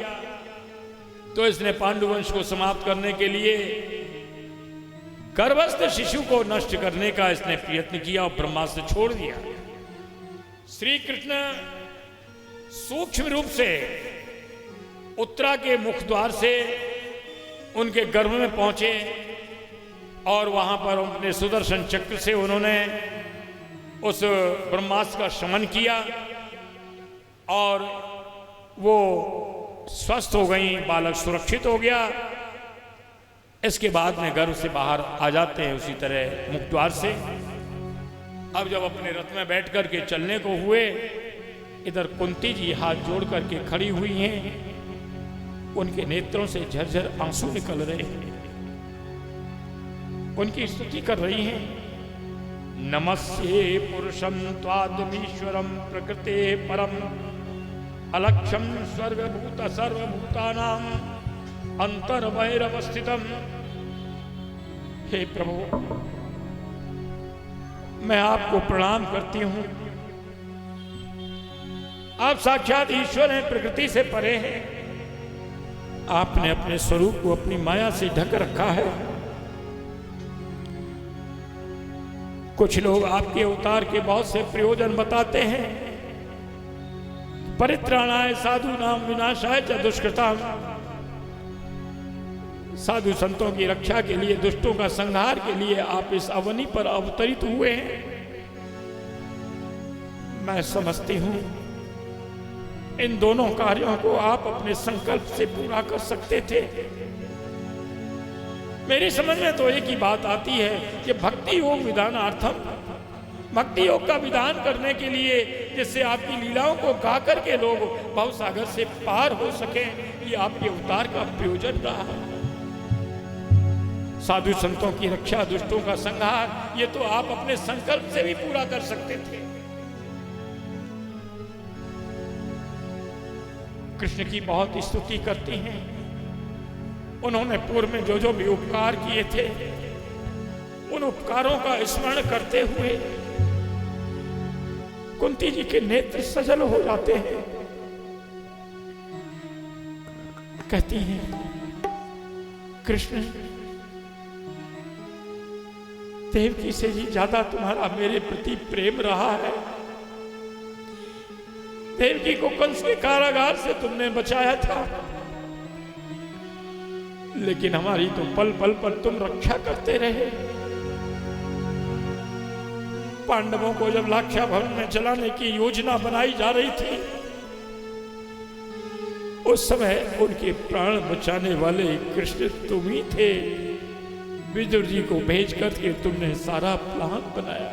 तो इसने पांडुवंश को समाप्त करने के लिए गर्भस्थ शिशु को नष्ट करने का इसने प्रयत्न किया और ब्रह्मास्त्र छोड़ दिया। श्री कृष्ण सूक्ष्म रूप से उत्तरा के मुख द्वार से उनके गर्भ में पहुंचे और वहां पर अपने सुदर्शन चक्र से उन्होंने उस ब्रह्मास्त्र का शमन किया और वो स्वस्थ हो गई, बालक सुरक्षित हो गया। इसके बाद में गर्भ से बाहर आ जाते हैं उसी तरह मुख द्वार से। अब जब अपने रथ में बैठ कर के चलने को हुए, इधर कुंती जी हाथ जोड़ करके खड़ी हुई हैं, उनके नेत्रों से झरझर आंसू निकल रहे हैं, उनकी स्तुति कर रही हैं। नमस्ये पुरुषं त्वादमीश्वरं प्रकृते परम, अलक्ष्यं सर्वभूत सर्वभूतानां अंतर्वैरवस्थितम्। हे प्रभु, मैं आपको प्रणाम करती हूं। आप साक्षात ईश्वर हैं, प्रकृति से परे हैं। आपने अपने स्वरूप को अपनी माया से ढक रखा है। कुछ लोग आपके अवतार के बहुत से प्रयोजन बताते हैं, परित्राणाय साधु नाम विनाशाय च दुष्कृताम, साधु संतों की रक्षा के लिए, दुष्टों का संहार के लिए आप इस अवनी पर अवतरित हुए हैं। मैं समझती हूं इन दोनों कार्यों को आप अपने संकल्प से पूरा कर सकते थे। मेरी समझ में तो एक ही बात आती है कि भक्ति योग विधानार्थम, भक्ति योग का विधान करने के लिए, जिससे आपकी लीलाओं को गा करके लोग भवसागर से पार हो सके, ये आपके अवतार का प्रयोजन रहा। साधु संतों की रक्षा, दुष्टों का संहार, ये तो आप अपने संकल्प से भी पूरा कर सकते थे। कृष्ण की बहुत स्तुति करती हैं। उन्होंने पूर्व में जो जो भी उपकार किए थे उन उपकारों का स्मरण करते हुए कुंती जी के नेत्र सजल हो जाते हैं। कहती हैं, कृष्ण, देवकी से ही ज्यादा तुम्हारा मेरे प्रति प्रेम रहा है। देवकी को कंस के कारागार से तुमने बचाया था, लेकिन हमारी तो पल पल पर तुम रक्षा करते रहे। पांडवों को जब लाक्षा भवन में चलाने की योजना बनाई जा रही थी, उस समय उनके प्राण बचाने वाले कृष्ण तुम ही थे। विदुर जी को भेज करके तुमने सारा प्लान बनाया।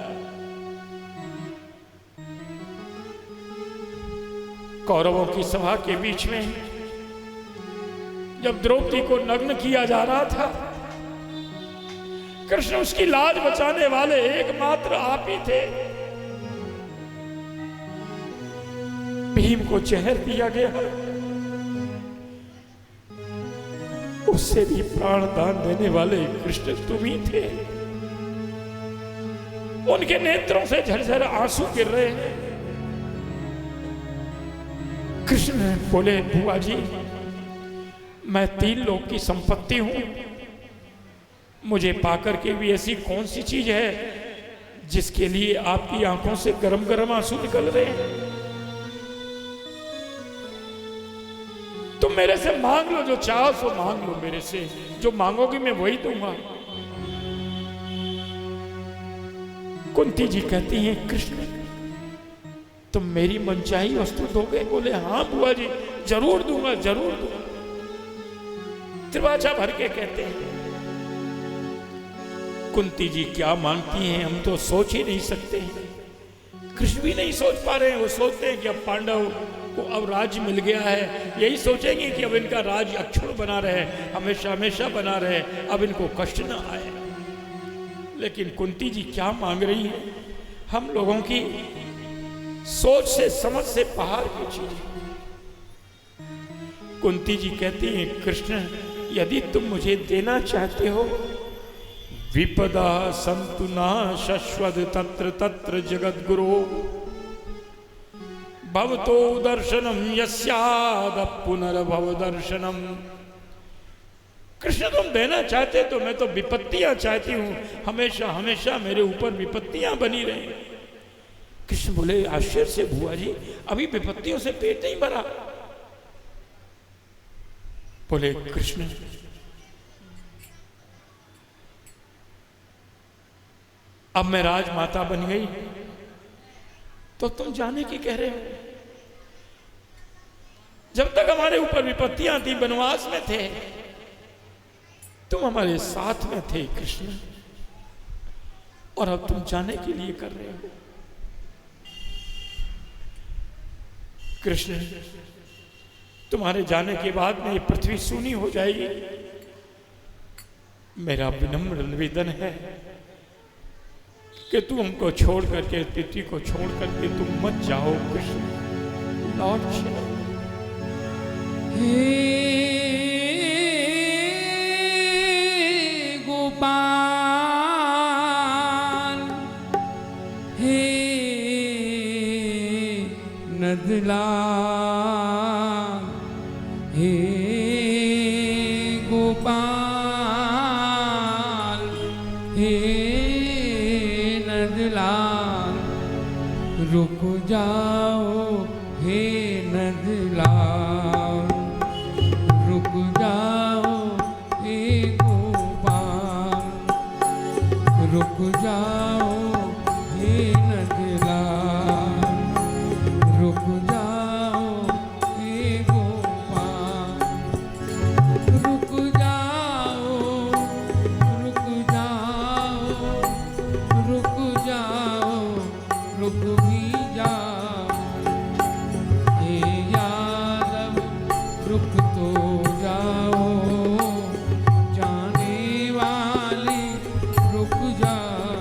कौरवों की सभा के बीच में जब द्रौपदी को नग्न किया जा रहा था, कृष्ण उसकी लाज बचाने वाले एकमात्र आप ही थे। भीम को जहर दिया गया, उससे भी प्राण दान देने वाले कृष्ण तुम ही थे। उनके नेत्रों से झरझर आंसू गिर रहे हैं। कृष्ण बोले, बुआ जी, मैं 3 लोक की संपत्ति हूं, मुझे पाकर के भी ऐसी कौन सी चीज है जिसके लिए आपकी आंखों से गरम गरम आंसू निकल रहे हैं? तुम मेरे से मांग लो, जो चाहो सो मांग लो मेरे से, जो मांगोगी मैं वही दूंगा। कुंती जी कहती हैं, कृष्ण, तुम मेरी मनचाही वस्तु दोगे? बोले, हाँ बुआ जी, जरूर दूंगा, जरूर दूंगा। त्रिवाचा भर के कहते हैं। कुंती जी क्या मांगती हैं हम तो सोच ही नहीं सकते हैं। कृष्ण भी नहीं सोच पा रहे हैं। वो सोचते हैं कि अब पांडव को अब राज्य मिल गया है, यही सोचेंगे कि अब इनका राज्य अक्षुण्ण बना रहे, हमेशा हमेशा बना रहे, अब इनको कष्ट न आए। लेकिन कुंती जी क्या मांग रही है, हम लोगों की सोच से समझ से पहाड़ की चीज। कुंती जी कहती हैं, कृष्ण, यदि तुम मुझे देना चाहते हो, विपदा संतु न शश्वत तत्र तत्र जगत गुरु भवतो दर्शनम यस्याद पुनर्भव दर्शनम। कृष्ण, तुम देना चाहते तो मैं तो विपत्तियां चाहती हूं, हमेशा हमेशा मेरे ऊपर विपत्तियां बनी रहे। कृष्ण बोले, आश्चर्य से बुआ जी, अभी विपत्तियों से पेट नहीं भरा। बोले, कृष्ण, अब मैं राजमाता बन गई तो तुम जाने की कह रहे हो। जब तक हमारे ऊपर विपत्तियां थी, वनवास में थे, तुम हमारे साथ में थे कृष्ण, और अब तुम जाने के लिए कर रहे हो। कृष्ण, तुम्हारे जाने के बाद में ये पृथ्वी सूनी हो जाएगी। मेरा विनम्र निवेदन है कि तुम हमको छोड़ करके, पृथ्वी को छोड़ करके तुम मत जाओ कृष्ण, लौट चलो। हे गोपाल, हे नदलाल, हे गोपाल, हे नदलाल, रुक जाओ हे नदलाल, रुक जाओ हे गोपाल, रुक जाओ हे नदलाल, रुक जाओ हे गोपाल, रुक जाओ, रुक जाओ, रुक जाओ, रुक भी जाओ। हे यादव, रुक तो जाओ, जाने वाले रुक जाओ।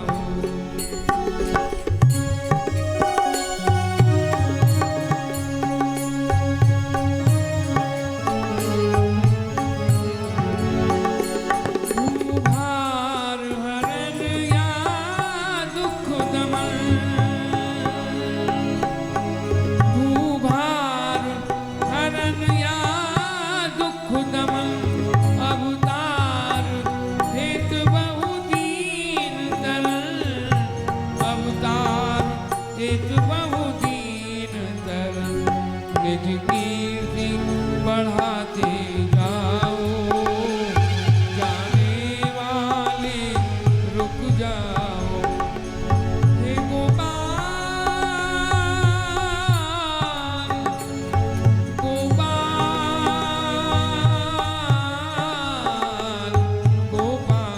चित बहु दीन दरन निज कीर्ति बढ़ाते जाओ जाने वाले रुक जाओ हे गोपाल गोपाल गोपाल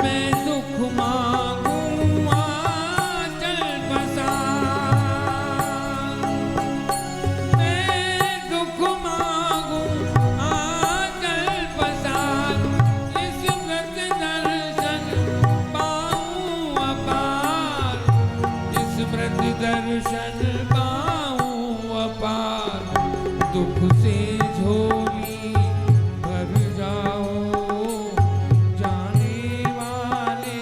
मैं दुख मांगूं आंचल पसार मैं दुख मांगूं आंचल पसार इस व्रत दर्शन पाऊं अपार इस व्रत दर्शन पाऊं अपार दुख से झोली भर जाओ जाने वाले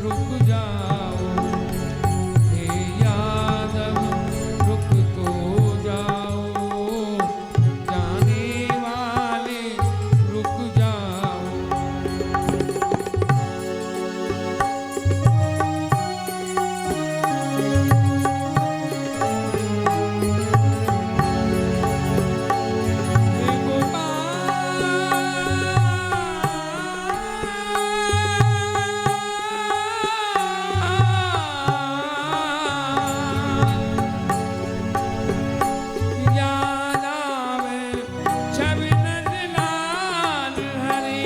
रुक जाओ हे यादव रुक तो जाओ जाने वाले रुक जाओ हे गोपाल याद आवे छवि नंदलाल हरे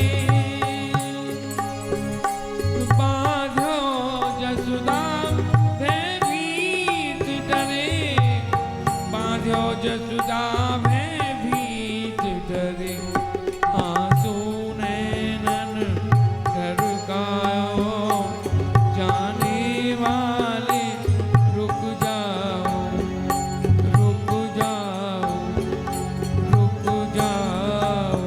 बांधो जसुदा भयभीत डरे बांधो जसुदा भयभीत डरे आंसू नैनन ढरकाओ जाने वाले रुक जाओ रुक जाओ रुक जाओ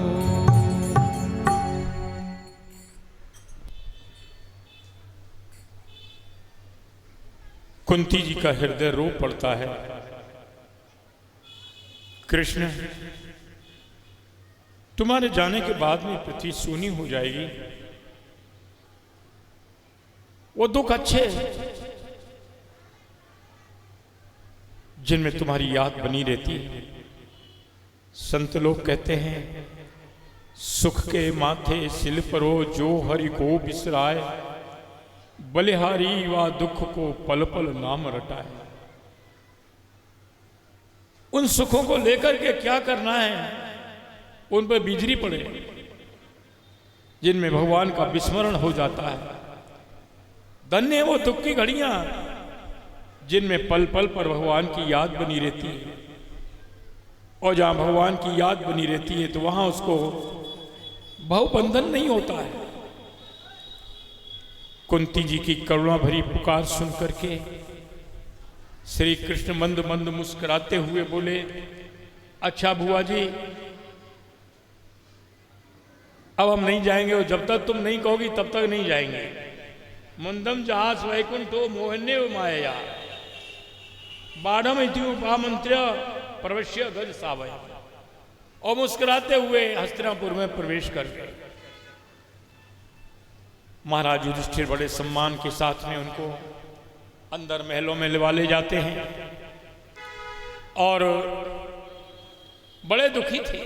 कुंती जी का हृदय रो पड़ता है। कृष्ण, तुम्हारे जाने के बाद में पृथ्वी सूनी हो जाएगी। वो दुख अच्छे जिनमें तुम्हारी याद बनी रहती है। संत लोग कहते हैं, सुख के माथे सिल परो जो हरि को बिसराए, बलिहारी व दुख को पल पल नाम रटाए। उन सुखों को लेकर के क्या करना है, उन पर बिजली पड़े जिनमें भगवान का विस्मरण हो जाता है। धन्य है वो दुख की घड़ियां जिनमें पल पल पर भगवान की याद बनी रहती है। और जहां भगवान की याद बनी रहती है तो वहां उसको भवबंधन नहीं होता है। कुंती जी की करुणा भरी पुकार सुन करके श्री कृष्ण मंद मंद मुस्कुराते हुए बोले, अच्छा बुआ जी, अब हम नहीं जाएंगे और जब तक तुम नहीं कहोगी तब तक नहीं जाएंगे। मुंदम जहाज वैकुंठो मोहन्य माया बाढ़म इत्युपामंत्र्य प्रवेश्य गज सावय। और मुस्कुराते हुए हस्तिनापुर में प्रवेश कर गए। महाराज युधिष्ठिर बड़े सम्मान के साथ में उनको अंदर महलों में लिवा ले जाते हैं और बड़े दुखी थे।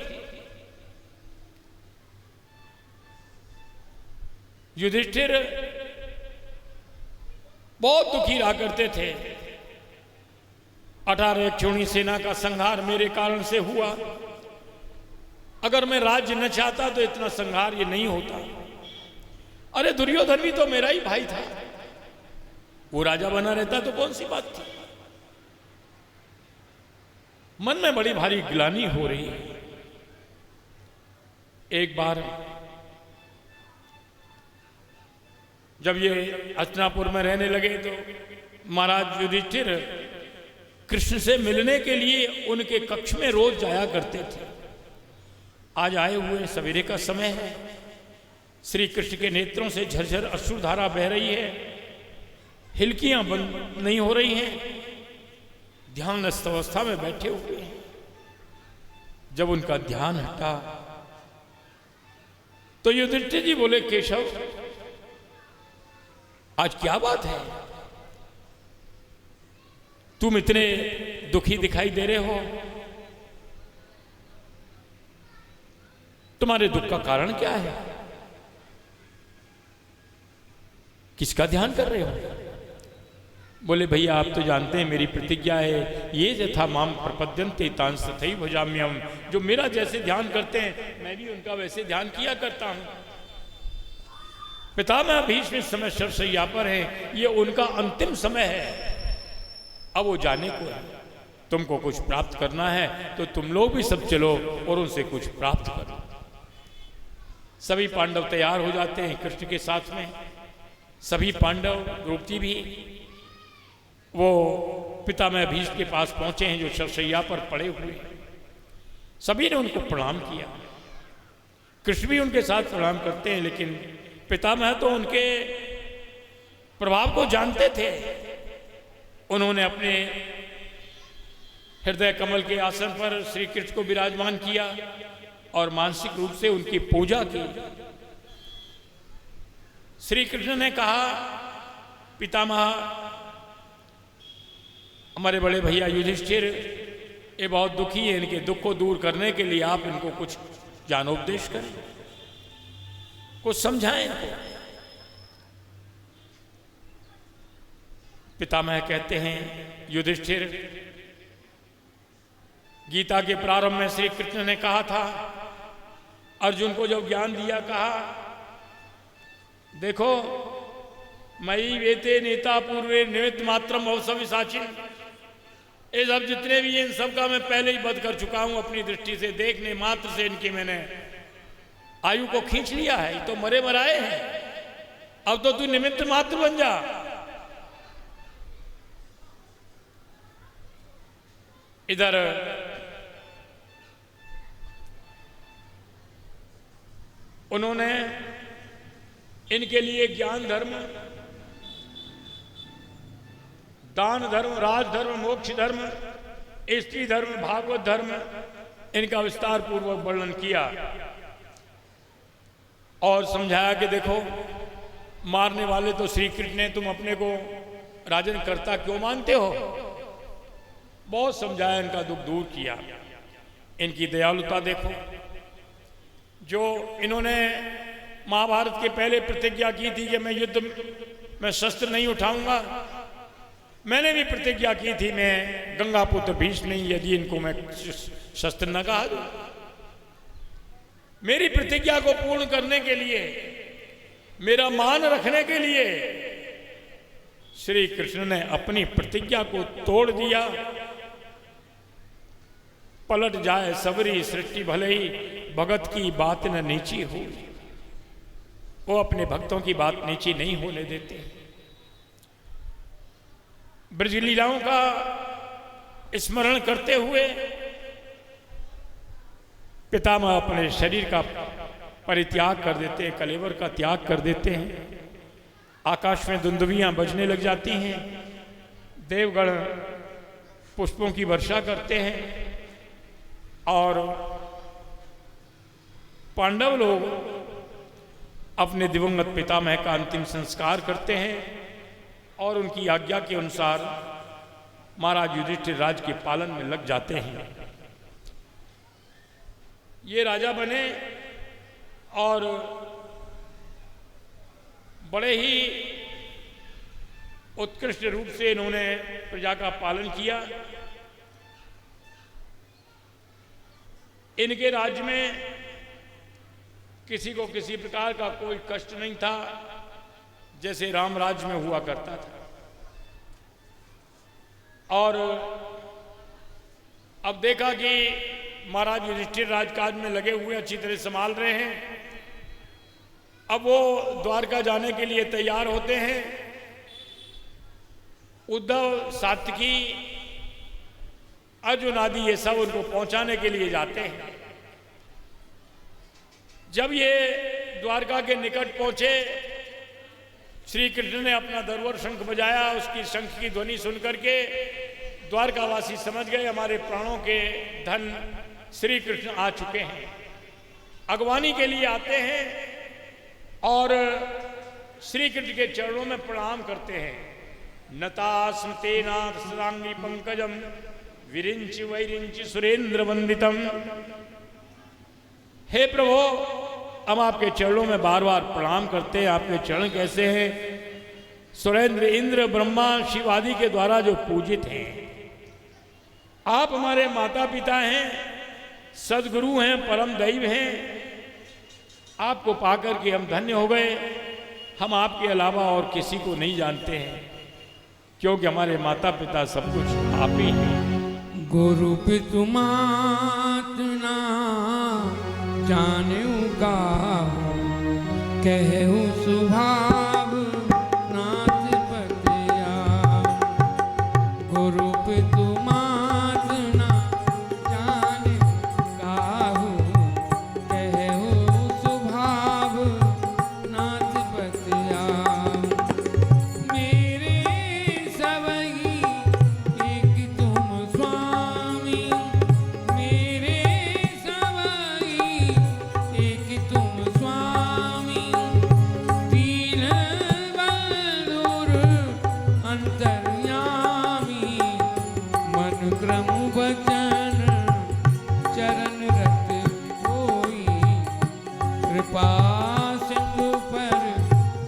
युधिष्ठिर बहुत दुखी रहा करते थे। 18 क्षोणी सेना का संहार मेरे कारण से हुआ। अगर मैं राज्य न चाहता तो इतना संहार ये नहीं होता। अरे दुर्योधन भी तो मेरा ही भाई था, वो राजा बना रहता तो कौन सी बात थी। मन में बड़ी भारी गिलानी हो रही है। एक बार जब ये हस्तिनापुर में रहने लगे तो महाराज युधिष्ठिर कृष्ण से मिलने के लिए उनके कक्ष में रोज जाया करते थे। आज आए हुए सवेरे का समय है। श्री कृष्ण के नेत्रों से झरझर अश्रुधारा बह रही है, हिलकियां बंद नहीं हो रही हैं, ध्यानस्थ अवस्था में बैठे हुए हैं। जब उनका ध्यान हटा तो युधिष्ठिर जी बोले, केशव आज क्या बात है, तुम इतने दुखी दिखाई दे रहे हो, तुम्हारे दुख का कारण क्या है, किसका ध्यान कर रहे हो? बोले, भैया आप तो जानते हैं मेरी प्रतिज्ञा है, ये यथा माम प्रपद्यन्ते तांस तथैव भजाम्यहम्, जो मेरा जैसे ध्यान करते हैं मैं भी उनका वैसे ध्यान किया करता हूं। पितामह भीष्म इस समय शरशय्या पर है, ये उनका अंतिम समय है, अब वो जाने को है, तुमको कुछ प्राप्त करना है तो तुम लोग भी सब चलो और उनसे कुछ प्राप्त करो। सभी पांडव तैयार हो जाते हैं कृष्ण के साथ में, सभी पांडव द्रौपदी भी वो पितामह भीष्म के पास पहुंचे हैं जो शरशय्या पर पड़े हुए। सभी ने उनको प्रणाम किया, कृष्ण भी उनके साथ प्रणाम करते हैं, लेकिन पितामह तो उनके प्रभाव को जानते थे। उन्होंने अपने हृदय कमल के आसन पर श्री कृष्ण को विराजमान किया और मानसिक रूप से उनकी पूजा की। श्री कृष्ण ने कहा, पितामह हमारे बड़े भैया युधिष्ठिर ये बहुत दुखी है, इनके दुख को दूर करने के लिए आप इनको कुछ ज्ञानोपदेश करें, कुछ समझाएं इनको। पितामह कहते हैं, युधिष्ठिर गीता के प्रारंभ में श्री कृष्ण ने कहा था, अर्जुन को जब ज्ञान दिया, कहा देखो मयि वेते नेता पूर्वे निमित्त मात्रम भवसवि साचिन, ये सब जितने भी हैं इन सब का मैं पहले ही वध कर चुका हूं, अपनी दृष्टि से देखने मात्र से इनकी मैंने आयु को खींच लिया है, ये तो मरे मराए हैं, अब तो तू निमित्त मात्र बन जा। इधर उन्होंने इनके लिए ज्ञान धर्म, दान धर्म, राज धर्म, मोक्ष धर्म, स्त्री धर्म, भागवत धर्म, इनका विस्तार पूर्वक वर्णन किया और समझाया कि देखो मारने वाले तो श्री कृष्ण ने, तुम अपने को राजन कर्ता क्यों मानते हो। बहुत समझाया, इनका दुख दूर किया। इनकी दयालुता देखो, जो इन्होंने महाभारत के पहले प्रतिज्ञा की थी कि मैं युद्ध में शस्त्र नहीं उठाऊंगा, मैंने भी प्रतिज्ञा की थी मैं गंगा पुत्र भीष्म नहीं, यदि इनको मैं शस्त्र न कहा दूं। मेरी प्रतिज्ञा को पूर्ण करने के लिए, मेरा मान रखने के लिए श्री कृष्ण ने अपनी प्रतिज्ञा को तोड़ दिया। पलट जाए सबरी सृष्टि भले ही, भगत की बात न नीची हो। वो अपने भक्तों की बात नीची नहीं होने देते। ब्रज लीलाओं का स्मरण करते हुए पितामह अपने शरीर का परित्याग कर देते हैं, कलेवर का त्याग कर देते हैं। आकाश में दुंदुभियां बजने लग जाती हैं, देवगण पुष्पों की वर्षा करते हैं और पांडव लोग अपने दिवंगत पितामह का अंतिम संस्कार करते हैं और उनकी आज्ञा के अनुसार महाराज युधिष्ठिर राज के पालन में लग जाते हैं। ये राजा बने और बड़े ही उत्कृष्ट रूप से इन्होंने प्रजा का पालन किया। इनके राज्य में किसी को किसी प्रकार का कोई कष्ट नहीं था, जैसे राम राज्य में हुआ करता था। और अब देखा कि महाराज युधिष्ठिर राजकाज में लगे हुए अच्छी तरह संभाल रहे हैं। अब वो द्वारका जाने के लिए तैयार होते हैं। उद्धव, सात्यकी, अर्जुन आदि ये सब उनको पहुंचाने के लिए जाते हैं। जब ये द्वारका के निकट पहुंचे, श्री कृष्ण ने अपना दरबार शंख बजाया। उसकी शंख की ध्वनि सुनकर के द्वारकावासी समझ गए हमारे प्राणों के धन श्री कृष्ण आ चुके हैं। अगवानी के लिए आते हैं और श्री कृष्ण के चरणों में प्रणाम करते हैं। नता स्मृतेनाथ सदांगी पंकजम विरिंच वैरिंच सुरेंद्र वंदितम। हे प्रभु, हम आपके चरणों में बार बार प्रणाम करते हैं। आपके चरण कैसे हैं? सुरेंद्र, इंद्र, ब्रह्मा, शिव आदि के द्वारा जो पूजित हैं। आप हमारे माता पिता हैं, सदगुरु हैं, परम दैव हैं। आपको पाकर के हम धन्य हो गए। हम आपके अलावा और किसी को नहीं जानते हैं, क्योंकि हमारे माता पिता सब कुछ आप ही हैं। गुरु पितु मातना जानू का कहू सुभाव नाथ पतिया। गुरु पितु मातना जाने काहू कहू सुभाव नाथ पतिया। मेरे सवई एक तुम स्वामी, मेरे सवई एक तुम स्वामी। दीन बंधुर अंतर्यामी, मन क्रम वचन चरण रत होई। कृपा सिंधु पर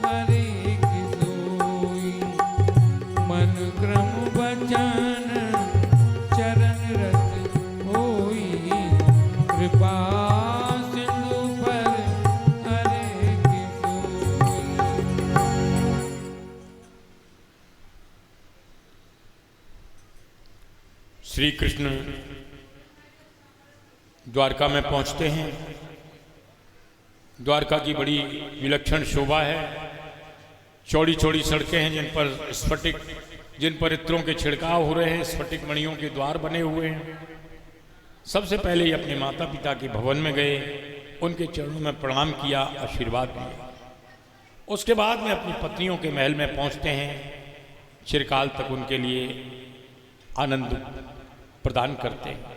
हरे की सोई। मन क्रम वचन चरण रत होई। कृपा सिंधु पर हरे की सोई। श्री कृष्ण द्वारका में पहुंचते हैं। द्वारका की बड़ी विलक्षण शोभा है। चौड़ी चौड़ी सड़कें हैं जिन पर स्फटिक, जिन पर इत्रों के छिड़काव हो रहे हैं। स्फटिक मणियों के द्वार बने हुए हैं। सबसे पहले ही अपने माता पिता के भवन में गए, उनके चरणों में प्रणाम किया, आशीर्वाद लिया। उसके बाद में अपनी पत्नियों के महल में पहुंचते हैं। चिरकाल तक उनके लिए आनंद प्रदान करते हैं।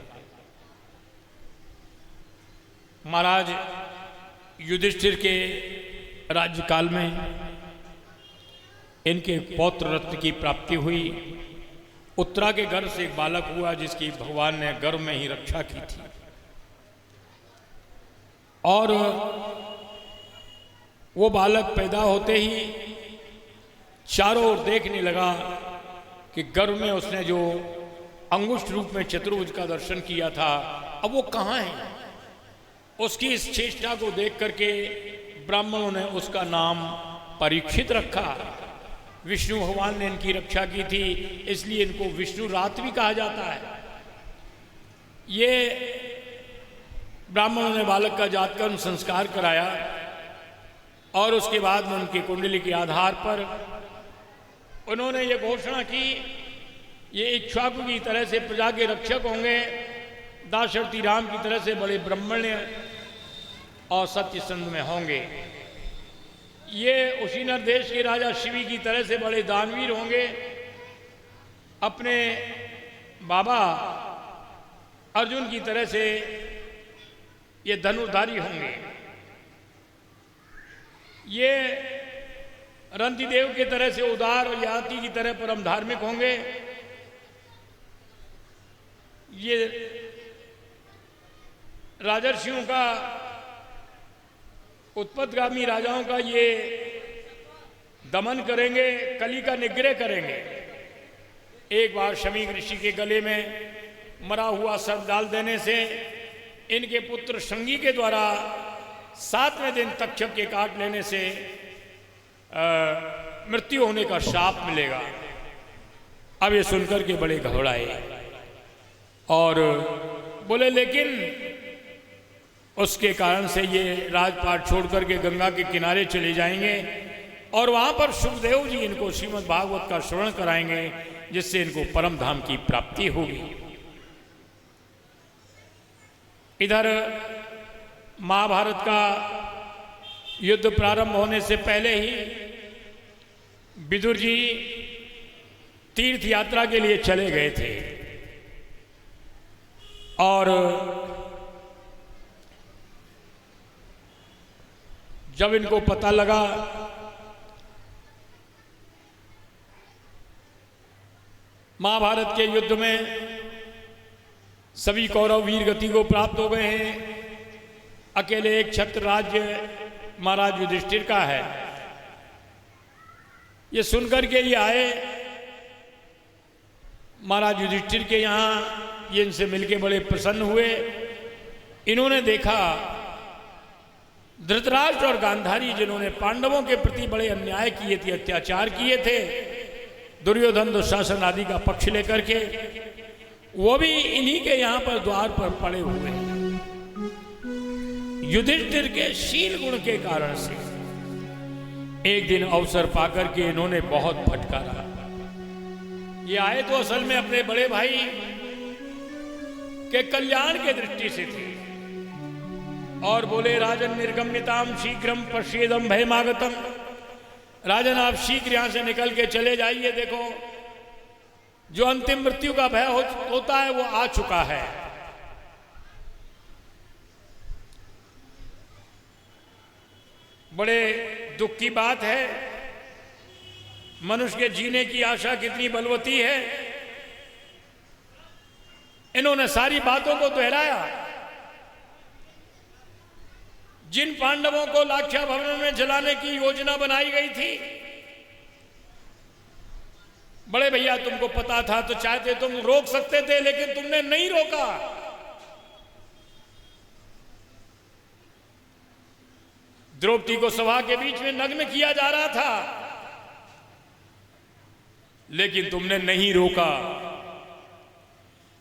महाराज युधिष्ठिर के राज्यकाल में इनके पौत्र रत्न की प्राप्ति हुई। उत्तरा के गर्भ से एक बालक हुआ जिसकी भगवान ने गर्भ में ही रक्षा की थी। और वो बालक पैदा होते ही चारों ओर देखने लगा कि गर्भ में उसने जो अंगुष्ठ रूप में चतुर्भुज का दर्शन किया था, अब वो कहाँ है। उसकी इस चेष्टा को देख करके ब्राह्मणों ने उसका नाम परीक्षित रखा। विष्णु भगवान ने इनकी रक्षा की थी, इसलिए इनको विष्णु रात भी कहा जाता है। ये ब्राह्मणों ने बालक का जातकर्म संस्कार कराया और उसके बाद में उनकी कुंडली के आधार पर उन्होंने ये घोषणा की, ये इक्ष्वाकु की तरह से प्रजा के रक्षक होंगे, दाशरथी राम की तरह से बड़े ब्रह्मण्य और सत्यसंध में होंगे। ये उशीनर देश के राजा शिवी की तरह से बड़े दानवीर होंगे, अपने बाबा अर्जुन की तरह से ये धनुर्धारी होंगे। ये रंतिदेव की तरह से उदार और याति की तरह परम धार्मिक होंगे। ये राजर्षियों का, उत्पत्तिगामी राजाओं का ये दमन करेंगे, कली का निग्रह करेंगे। एक बार शमीक ऋषि के गले में मरा हुआ सर्प डाल देने से इनके पुत्र शंगी के द्वारा 7वें दिन तक्षक के काट लेने से मृत्यु होने का शाप मिलेगा। अब ये सुनकर के बड़े घबराए और बोले, लेकिन उसके कारण से ये राजपाट छोड़ करके गंगा के किनारे चले जाएंगे और वहां पर सुखदेव जी इनको श्रीमद् भागवत का श्रवण कराएंगे, जिससे इनको परम धाम की प्राप्ति होगी। इधर महाभारत का युद्ध प्रारंभ होने से पहले ही विदुर जी तीर्थ यात्रा के लिए चले गए थे और जब इनको पता लगा महाभारत के युद्ध में सभी कौरव वीर गति को प्राप्त हो गए हैं, अकेले एक छत्र राज्य महाराज युधिष्ठिर का है, ये सुनकर के ये आए महाराज युधिष्ठिर के यहाँ। ये इनसे मिलके बड़े प्रसन्न हुए। इन्होंने देखा धृतराष्ट्र और गांधारी जिन्होंने पांडवों के प्रति बड़े अन्याय किए थे, अत्याचार किए थे, दुर्योधन दुशासन आदि का पक्ष लेकर के, वो भी इन्हीं के यहां पर द्वार पर पड़े हुए हैं। युधिष्ठिर के शील गुण के कारण से एक दिन अवसर पाकर के इन्होंने बहुत फटकारा। ये आए तो असल में अपने बड़े भाई के कल्याण के दृष्टि से थे और बोले, राजन निर्गम्यताम शीघ्रम पश्येदम भयमागतम। राजन आप शीघ्र यहां से निकल के चले जाइए, देखो जो अंतिम मृत्यु का भय होता है वो आ चुका है। बड़े दुख की बात है, मनुष्य के जीने की आशा कितनी बलवती है। इन्होंने सारी बातों को दोहराया। जिन पांडवों को लाक्षा भवन में जलाने की योजना बनाई गई थी, बड़े भैया तुमको पता था तो चाहते तुम रोक सकते थे, लेकिन तुमने नहीं रोका। द्रौपदी को सभा के बीच में नग्न किया जा रहा था, लेकिन तुमने नहीं रोका।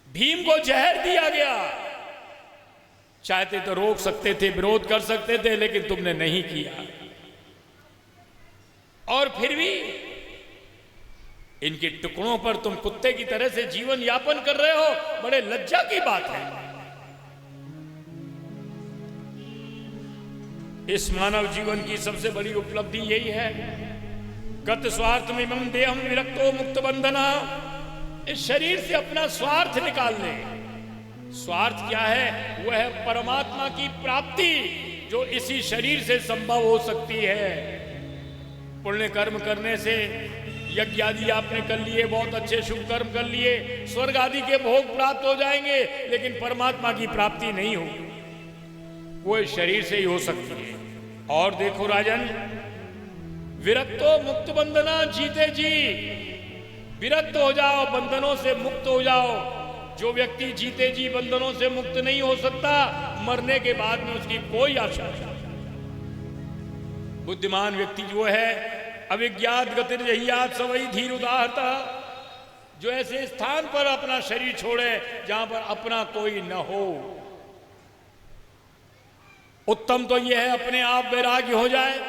भीम को जहर दिया गया, चाहते तो रोक सकते थे, विरोध कर सकते थे, लेकिन तुमने नहीं किया। और फिर भी इनके टुकड़ों पर तुम कुत्ते की तरह से जीवन यापन कर रहे हो, बड़े लज्जा की बात है। इस मानव जीवन की सबसे बड़ी उपलब्धि यही है, गत स्वार्थ में मम देहम विरक्तो मुक्त बंधना। इस शरीर से अपना स्वार्थ निकाल ले। स्वार्थ क्या है? वह है परमात्मा की प्राप्ति, जो इसी शरीर से संभव हो सकती है। पुण्य कर्म करने से, यज्ञ आदि आपने कर लिए, बहुत अच्छे शुभ कर्म कर लिए, स्वर्ग आदि के भोग प्राप्त हो जाएंगे, लेकिन परमात्मा की प्राप्ति नहीं होगी, वो इस शरीर से ही हो सकती है। और देखो राजन, विरक्तो मुक्त बंधना, जीते जी विरक्त हो जाओ, बंधनों से मुक्त हो जाओ। जो व्यक्ति जीते जी बंधनों से मुक्त नहीं हो सकता, मरने के बाद में उसकी कोई आशा नहीं। बुद्धिमान व्यक्ति जो है, अविज्ञात गतिर्जहियात सवई धीर उदाहरता, जो ऐसे स्थान पर अपना शरीर छोड़े जहां पर अपना कोई न हो। उत्तम तो यह है अपने आप वैराग्य हो जाए।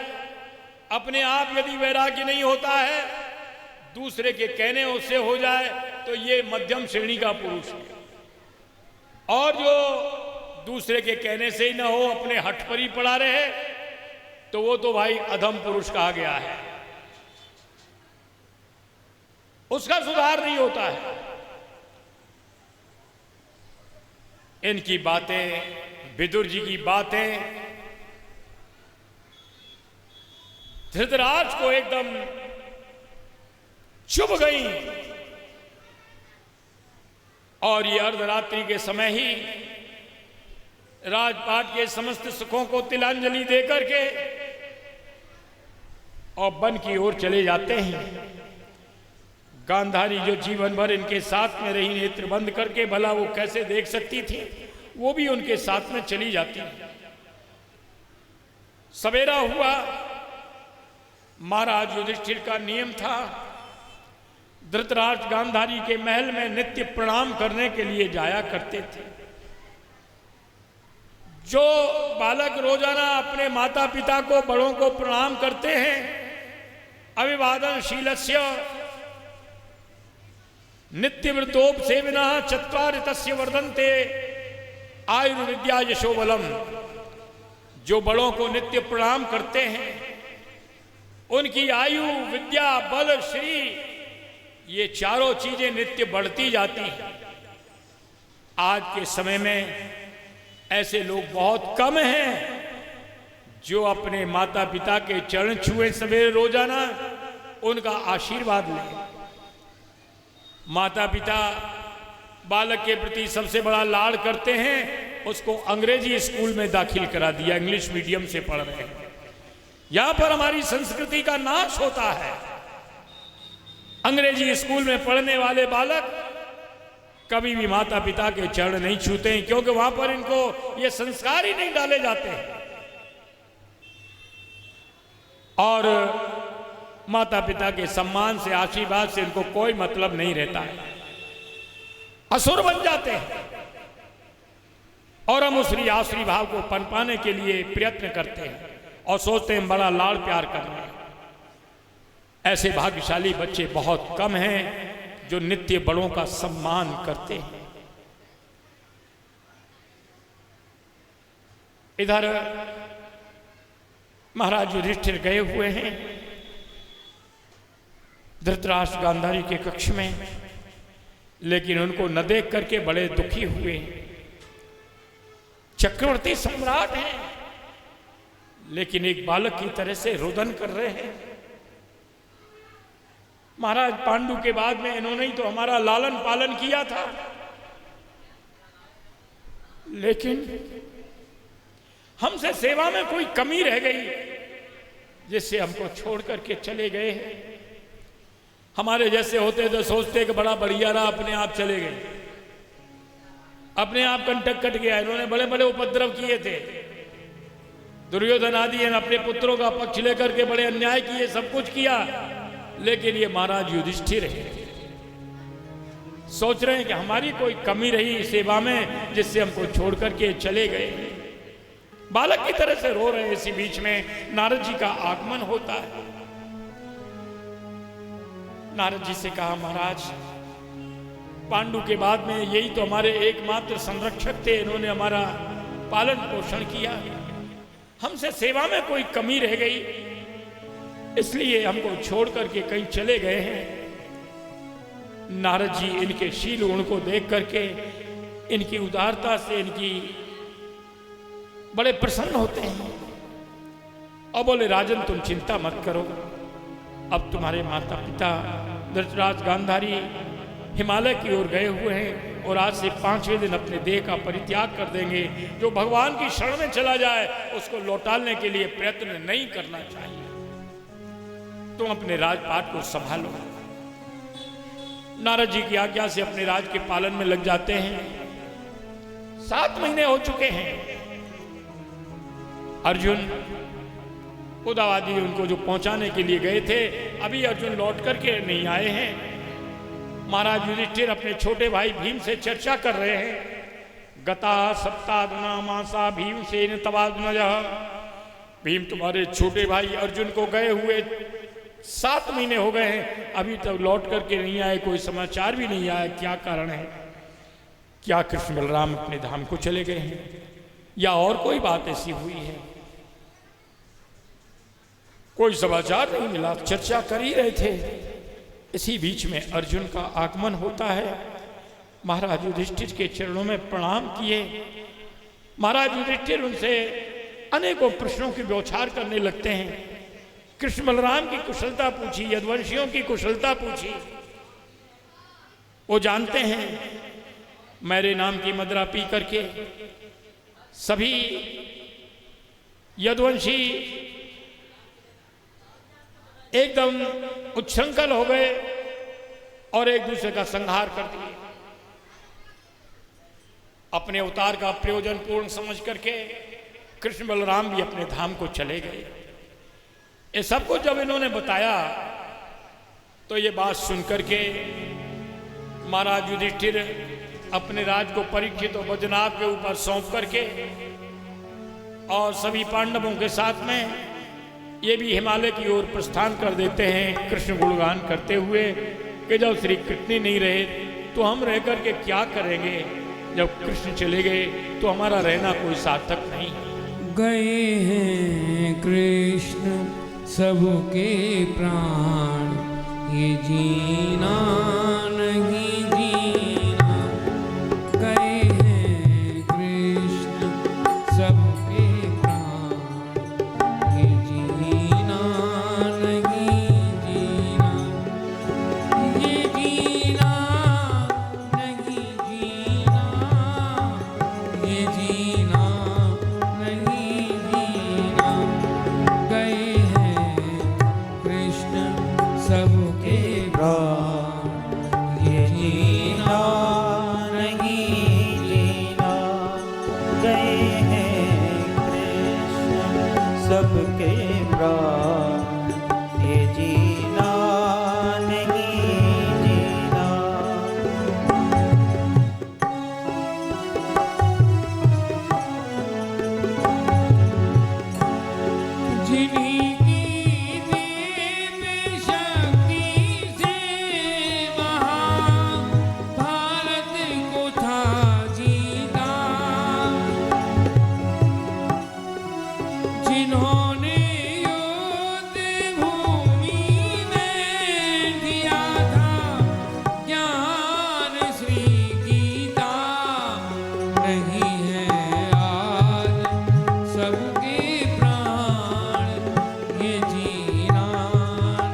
अपने आप यदि वैराग्य नहीं होता है, दूसरे के कहने उससे हो जाए, तो ये मध्यम श्रेणी का पुरुष है। और जो दूसरे के कहने से ही ना हो, अपने हठ पर ही पड़ा रहे, तो वो तो भाई अधम पुरुष कहा गया है, उसका सुधार नहीं होता है। इनकी बातें, विदुर जी की बातें धृतराष्ट्र को एकदम चुभ गई। और ये अर्धरात्रि के समय ही राजपाट के समस्त सुखों को तिलांजलि देकर के और वन की ओर चले जाते हैं। गांधारी जो जीवन भर इनके साथ में रही, नेत्र बंद करके, भला वो कैसे देख सकती थी, वो भी उनके साथ में चली जाती। सवेरा हुआ, महाराज युधिष्ठिर का नियम था, धृतराष्ट्र गांधारी के महल में नित्य प्रणाम करने के लिए जाया करते थे। जो बालक रोजाना अपने माता पिता को, बड़ों को प्रणाम करते हैं, अभिवादन शीलस्य नित्य वृद्धोपसेविना चत्वारि तस्य वर्धन्ते आयुर्विद्या यशोबलम। जो बड़ों को नित्य प्रणाम करते हैं, उनकी आयु, विद्या, बल, श्री, ये चारों चीजें नित्य बढ़ती जाती हैं। आज के समय में ऐसे लोग बहुत कम हैं जो अपने माता पिता के चरण छुए सवेरे रोजाना, उनका आशीर्वाद ले। माता पिता बालक के प्रति सबसे बड़ा लाड़ करते हैं, उसको अंग्रेजी स्कूल में दाखिल करा दिया, इंग्लिश मीडियम से पढ़ रहे हैं। यहां पर हमारी संस्कृति का नाश होता है। अंग्रेजी स्कूल में पढ़ने वाले बालक कभी भी माता पिता के चरण नहीं छूते हैं, क्योंकि वहां पर इनको ये संस्कार ही नहीं डाले जाते हैं। और माता पिता के सम्मान से, आशीर्वाद से इनको कोई मतलब नहीं रहता है, असुर बन जाते हैं। और हम उस आसुरी भाव को पनपाने के लिए प्रयत्न करते हैं और सोचते हैं बड़ा लाड़ प्यार कर रहे हैं। ऐसे भाग्यशाली बच्चे बहुत कम हैं जो नित्य बड़ों का सम्मान करते हैं। इधर महाराज युधिष्ठिर गए हुए हैं धृतराष्ट्र गांधारी के कक्ष में, लेकिन उनको न देख करके बड़े दुखी हुए। चक्रवर्ती सम्राट हैं, लेकिन एक बालक की तरह से रुदन कर रहे हैं। महाराज पांडु के बाद में इन्होंने ही तो हमारा लालन पालन किया था, लेकिन हमसे सेवा में कोई कमी रह गई जिससे हमको छोड़ करके चले गए हैं। हमारे जैसे होते तो सोचते कि बड़ा बढ़िया रहा, अपने आप चले गए, अपने आप कंटक कट गया। इन्होंने बड़े बड़े उपद्रव किए थे, दुर्योधन आदि अपने पुत्रों का पक्ष लेकर के बड़े अन्याय किए, सब कुछ किया, लेकिन ये महाराज युधिष्ठिर है, सोच रहे हैं कि हमारी कोई कमी रही सेवा में जिससे हमको छोड़ करके चले गए। बालक की तरह से रो रहे हैं। इसी बीच में नारद जी का आगमन होता है। नारद जी से कहा, महाराज पांडु के बाद में यही तो हमारे एकमात्र संरक्षक थे, इन्होंने हमारा पालन पोषण किया, हमसे सेवा में कोई कमी रह गई, इसलिए हमको छोड़ करके कहीं चले गए हैं। नारद जी इनके शील गुण को देख करके, इनकी उदारता से, इनकी बड़े प्रसन्न होते हैं और बोले, राजन तुम चिंता मत करो, अब तुम्हारे माता पिता धृतराष्ट्र गांधारी हिमालय की ओर गए हुए हैं और आज से 5वें दिन अपने देह का परित्याग कर देंगे। जो भगवान की शरण में चला जाए उसको लौटाने के लिए प्रयत्न नहीं करना चाहिए। तुम अपने राजपाट को संभालो। नारद जी की आज्ञा से अपने राज के पालन में लग जाते हैं। 7 महीने हो चुके हैं। अर्जुन उदावादी उनको जो पहुंचाने के लिए गए थे, अभी अर्जुन लौट करके नहीं आए हैं। महाराज युधिष्ठिर अपने छोटे भाई भीम से चर्चा कर रहे हैं। गता सप्तादुना मासा भीमसेन तवादुनजः, भीम तुम्हारे छोटे भाई अर्जुन को गए हुए 7 महीने हो गए हैं, अभी तक लौट करके नहीं आए, कोई समाचार भी नहीं आया, क्या कारण है? क्या कृष्ण बलराम अपने धाम को चले गए हैं या और कोई बात ऐसी हुई है? कोई समाचार नहीं मिला, चर्चा कर ही रहे थे। इसी बीच में अर्जुन का आगमन होता है। महाराज युधिष्ठिर के चरणों में प्रणाम किए। महाराज युधिष्ठिर उनसे अनेकों प्रश्नों की बौछार करने लगते हैं। कृष्ण बलराम की कुशलता पूछी, यदुवंशियों की कुशलता पूछी। वो जानते हैं मेरे नाम की मदिरा पी करके सभी यदुवंशी एकदम उच्छृंखल हो गए और एक दूसरे का संहार कर दिए। अपने अवतार का प्रयोजन पूर्ण समझ करके कृष्ण बलराम भी अपने धाम को चले गए। ये सबको जब इन्होंने बताया तो ये बात सुनकर के महाराज युधिष्ठिर अपने राज को परीक्षित और बद्रीनाथ के ऊपर सौंप करके और सभी पांडवों के साथ में ये भी हिमालय की ओर प्रस्थान कर देते हैं, कृष्ण गुणगान करते हुए कि जब श्री कृष्ण नहीं रहे तो हम रह करके क्या करेंगे, जब कृष्ण चले गए तो हमारा रहना कोई सार्थक नहीं। गए हैं कृष्ण सबके प्राण, ये जीना नहीं जीना। गए हैं कृष्ण सबके प्राण, सबके प्राण, ये जीना नहीं जीना। जिन्हीं की दिव्य शक्ति से महाभारत को था जीता, जिन्होंने युद्ध भूमि में दिया था ज्ञान श्री गीता, नहीं है आज सबके प्राण, ये जीना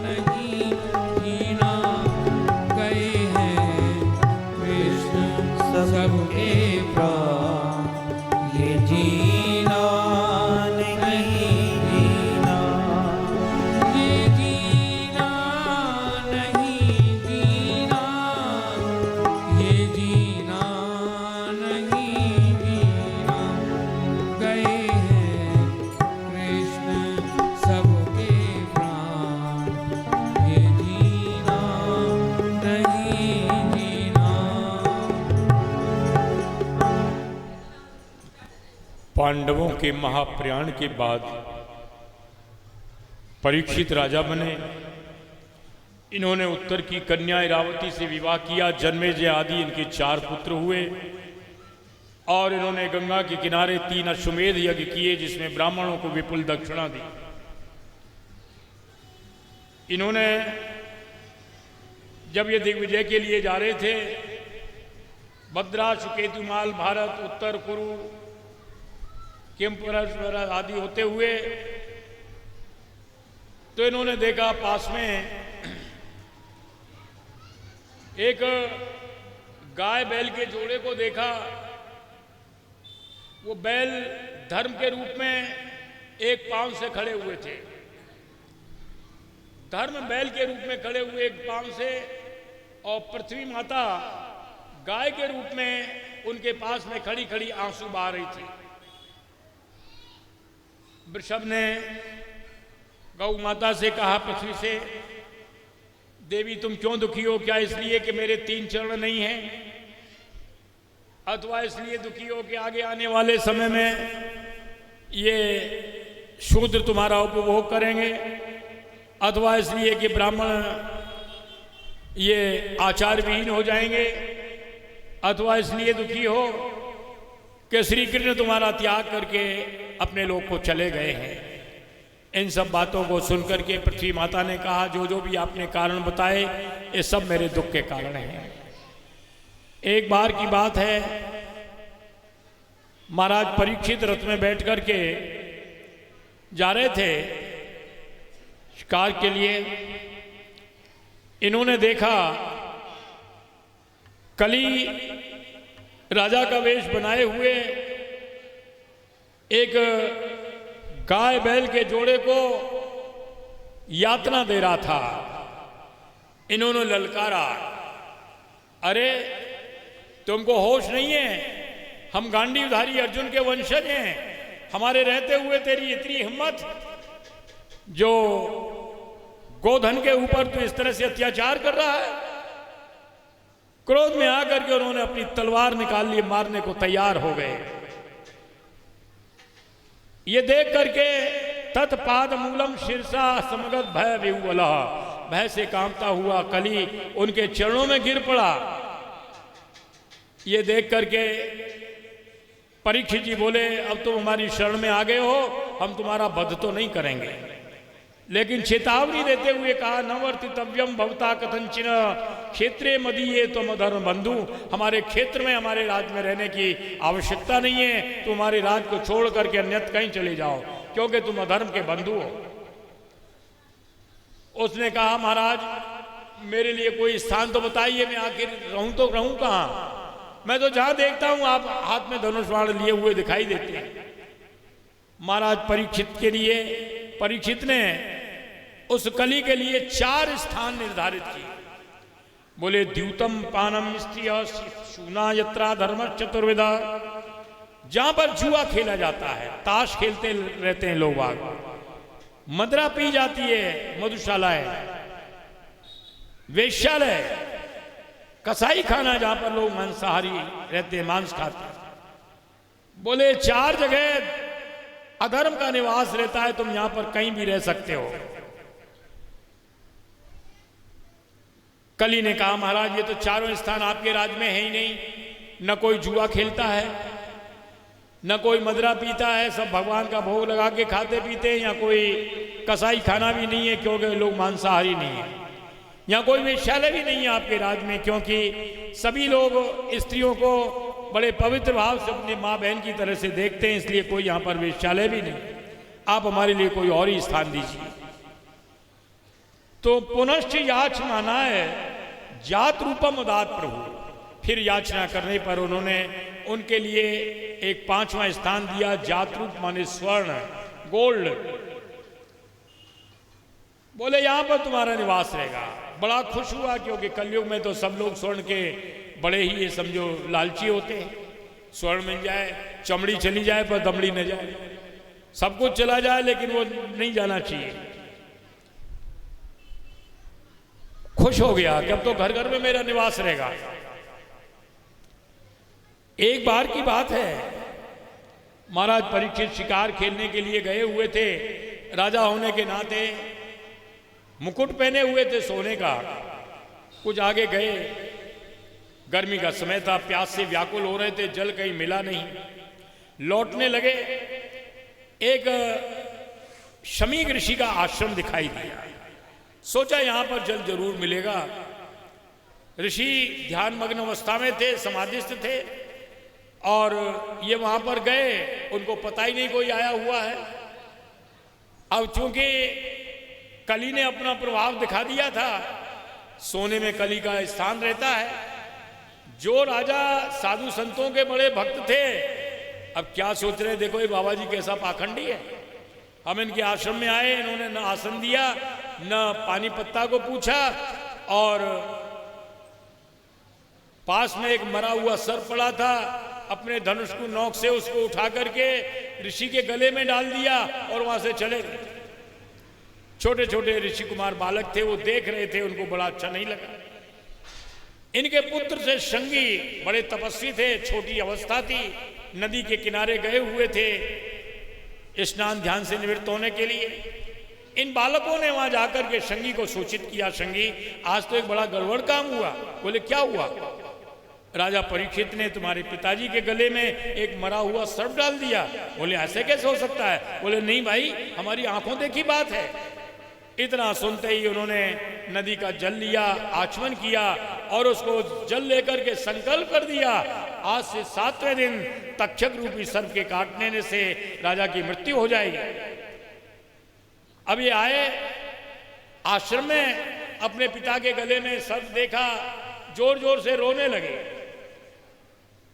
नहीं जीना, गए हैं कृष्ण सबके प्राण, ये जीना नहीं जीना। ये जीना नहीं जीना, ये जीना नहीं जीना, गए हैं कृष्ण सबके प्राण, ये जीना नहीं जीना। पांडवों के महाप्रयाण के बाद परीक्षित राजा बने। इन्होंने उत्तर की कन्या इरावती से विवाह किया। जन्मेजय आदि इनके 4 पुत्र हुए और इन्होंने गंगा के किनारे 3 अश्वमेध यज्ञ किए, जिसमें ब्राह्मणों को विपुल दक्षिणा दी। इन्होंने जब ये दिग्विजय के लिए जा रहे थे, भद्रा, सुकेतुमाल, भारत, उत्तर कुरु, किमपुर आदि होते हुए, तो इन्होंने देखा पास में एक गाय बैल के जोड़े को देखा। वो बैल धर्म के रूप में एक पांव से खड़े हुए थे। धर्म बैल के रूप में खड़े हुए एक पांव से, और पृथ्वी माता गाय के रूप में उनके पास में खड़ी खड़ी आंसू बहा रही थी। वृषभ ने गौ माता से कहा, पृथ्वी से, देवी तुम क्यों दुखी हो? क्या इसलिए कि मेरे 3 चरण नहीं हैं, अथवा इसलिए दुखी हो कि आगे आने वाले समय में ये शूद्र तुम्हारा उपभोग करेंगे, अथवा इसलिए कि ब्राह्मण ये आचार विहीन हो जाएंगे, अथवा इसलिए दुखी हो कि श्री कृष्ण तुम्हारा त्याग करके अपने लोग को चले गए हैं। इन सब बातों को सुनकर के पृथ्वी माता ने कहा, जो जो भी आपने कारण बताए ये सब मेरे दुख के कारण हैं। एक बार की बात है, महाराज परीक्षित रथ में बैठ कर के जा रहे थे शिकार के लिए। इन्होंने देखा कली राजा का वेश बनाए हुए एक गाय बैल के जोड़े को यातना दे रहा था। इन्होंने ललकारा, अरे तुमको होश नहीं है? हम गांडीवधारी अर्जुन के वंशज हैं, हमारे रहते हुए तेरी इतनी हिम्मत, जो गोधन के ऊपर तू इस तरह से अत्याचार कर रहा है। क्रोध में आकर के उन्होंने अपनी तलवार निकाल ली, मारने को तैयार हो गए। ये देख करके तत्पाद मूलम शीर्षा समगत भय विहुवला, भय से कांपता हुआ कली उनके चरणों में गिर पड़ा। ये देख करके परीक्षित जी बोले, अब तुम हमारी शरण में आ गए हो, हम तुम्हारा वध तो नहीं करेंगे, लेकिन चेतावनी देते हुए कहा, न वर्तितव्यम भवता कथंचिन क्षेत्रे मदीये तुम अधर्म बंधु, हमारे क्षेत्र में, हमारे राज्य में रहने की आवश्यकता नहीं है, तुम हमारे राज्य को छोड़ करके अन्यत्र कहीं चले जाओ, क्योंकि तुम अधर्म के बंधु हो। उसने कहा, महाराज मेरे लिए कोई स्थान तो बताइए, मैं आखिर रहूं तो रहूं कहाँ? मैं तो जहां देखता हूं आप हाथ में धनुष बाण लिए हुए दिखाई देते हैं। महाराज परीक्षित के लिए, परीक्षित ने उस कली के लिए 4 स्थान निर्धारित किए। बोले, द्यूतम पानम स्त्रिय शूना यत्रा धर्म चतुर्विधा, जहां पर जुआ खेला जाता है, ताश खेलते रहते हैं लोग आगे, मदिरा पी जाती है, मधुशालाएं, वेश्यालय, कसाई खाना जहां पर लोग मांसाहारी रहते हैं, मांस खाते हैं। बोले 4 जगह अधर्म का निवास रहता है, तुम यहां पर कहीं भी रह सकते हो। कली ने कहा महाराज ये तो चारों स्थान आपके राज में है ही नहीं, न कोई जुआ खेलता है, न कोई मदिरा पीता है, सब भगवान का भोग लगा के खाते पीते हैं, या कोई कसाई खाना भी नहीं है क्योंकि लोग मांसाहारी नहीं है, यहाँ कोई वेश्यालय भी नहीं है आपके राज में क्योंकि सभी लोग स्त्रियों को बड़े पवित्र भाव से अपनी माँ बहन की तरह से देखते हैं, इसलिए कोई यहाँ पर वेश्यालय भी नहीं, आप हमारे लिए कोई और ही स्थान दीजिए। तो पुनश्च याचना है जात रूपम उदात प्रभु। फिर याचना करने पर उन्होंने उनके लिए एक 5वां स्थान दिया, जात रूप माने स्वर्ण, गोल्ड। बोले यहां पर तुम्हारा निवास रहेगा। बड़ा खुश हुआ क्योंकि कलयुग में तो सब लोग स्वर्ण के बड़े ही ये समझो लालची होते हैं। स्वर्ण मिल जाए, चमड़ी चली जाए पर दमड़ी न जाए, सब कुछ चला जाए लेकिन वो नहीं जाना चाहिए। खुश हो गया कि अब तो घर घर में मेरा निवास रहेगा। एक बार की बात है, महाराज परीक्षित शिकार खेलने के लिए गए हुए थे। राजा होने के नाते मुकुट पहने हुए थे सोने का। कुछ आगे गए, गर्मी का समय था, प्यास से व्याकुल हो रहे थे, जल कहीं मिला नहीं। लौटने लगे, एक शमीक ऋषि का आश्रम दिखाई दिया। सोचा यहां पर जल जरूर मिलेगा। ऋषि ध्यान मग्न अवस्था में थे, समाधिस्थ थे, और ये वहां पर गए, उनको पता ही नहीं कोई आया हुआ है। अब चूंकि कली ने अपना प्रभाव दिखा दिया था, सोने में कली का स्थान रहता है। जो राजा साधु संतों के बड़े भक्त थे, अब क्या सोच रहे, देखो ये बाबा जी कैसा पाखंडी है। हम इनके आश्रम में आए, इन्होंने न आसन दिया, न पानी पत्ता को पूछा, और पास में एक मरा हुआ सर पड़ा था, अपने धनुष को नोक से उसको उठा करके ऋषि के गले में डाल दिया और वहां से चले गए। छोटे छोटे ऋषि कुमार बालक थे, वो देख रहे थे, उनको बड़ा अच्छा नहीं लगा। इनके पुत्र से शंगी बड़े तपस्वी थे, छोटी अवस्था थी, नदी के किनारे गए हुए थे स्नान ध्यान से निवृत्त होने के लिए। इन बालकों ने वहां जाकर के शंगी को सूचित किया, शंगी आज तो एक बड़ा गड़बड़ काम हुआ। बोले क्या हुआ? राजा परीक्षित ने तुम्हारे पिताजी के गले में एक मरा हुआ सर्प डाल दिया। बोले ऐसे कैसे हो सकता है? बोले नहीं भाई, हमारी आंखों देखी बात है। इतना सुनते ही उन्होंने नदी का जल लिया, आचमन किया और उसको जल लेकर के संकल्प कर दिया, आज से 7वें दिन तक्षक रूपी सर्प के काटने से राजा की मृत्यु हो जाएगी। अब ये आए आश्रम में, अपने पिता के गले में सर्प देखा, जोर जोर से रोने लगे।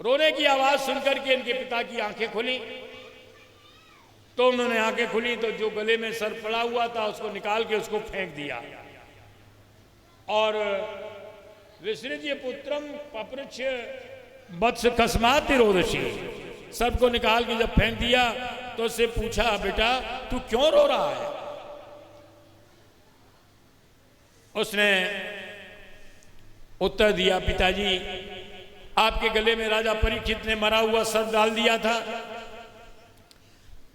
रोने की आवाज सुनकर के इनके पिता की आंखें खुली। तो उन्होंने आंखें खुली तो जो गले में सर पड़ा हुआ था उसको निकाल के उसको फेंक दिया। और विसृज्य पुत्रम पपृच्छ वत्स कस्मात् रोदसी, सर को निकाल के जब फेंक दिया तो उससे पूछा, बेटा तू क्यों रो रहा है? उसने उत्तर दिया, पिताजी आपके गले में राजा परीक्षित ने मरा हुआ सर्प डाल दिया था।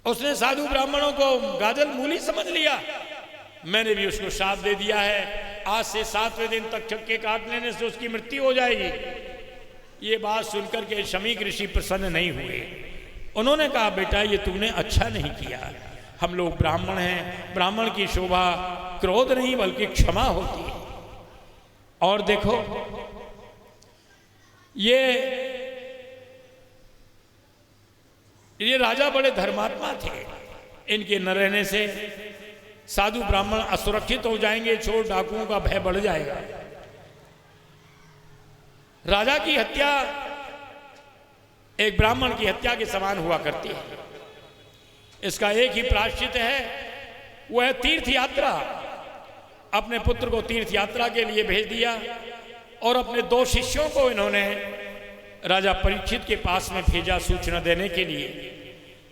उसने साधु ब्राह्मणों को गाजल मूली समझ लिया, मैंने भी उसको शाप दे दिया है, आज से 7वें दिन तक चक्के काट लेने से उसकी मृत्यु हो जाएगी। ये बात सुनकर के शमीक ऋषि प्रसन्न नहीं हुए। उन्होंने कहा, बेटा ये तूने अच्छा नहीं किया, हम लोग ब्राह्मण हैं, ब्राह्मण की शोभा क्रोध नहीं बल्कि क्षमा होती है। और देखो ये राजा बड़े धर्मात्मा थे, इनके न रहने से साधु ब्राह्मण असुरक्षित हो जाएंगे, चोर डाकुओं का भय बढ़ जाएगा। राजा की हत्या एक ब्राह्मण की हत्या के समान हुआ करती है। इसका एक ही प्रायश्चित है, वो है तीर्थ यात्रा। अपने पुत्र को तीर्थ यात्रा के लिए भेज दिया और अपने 2 शिष्यों को इन्होंने राजा परीक्षित के पास में भेजा सूचना देने के लिए।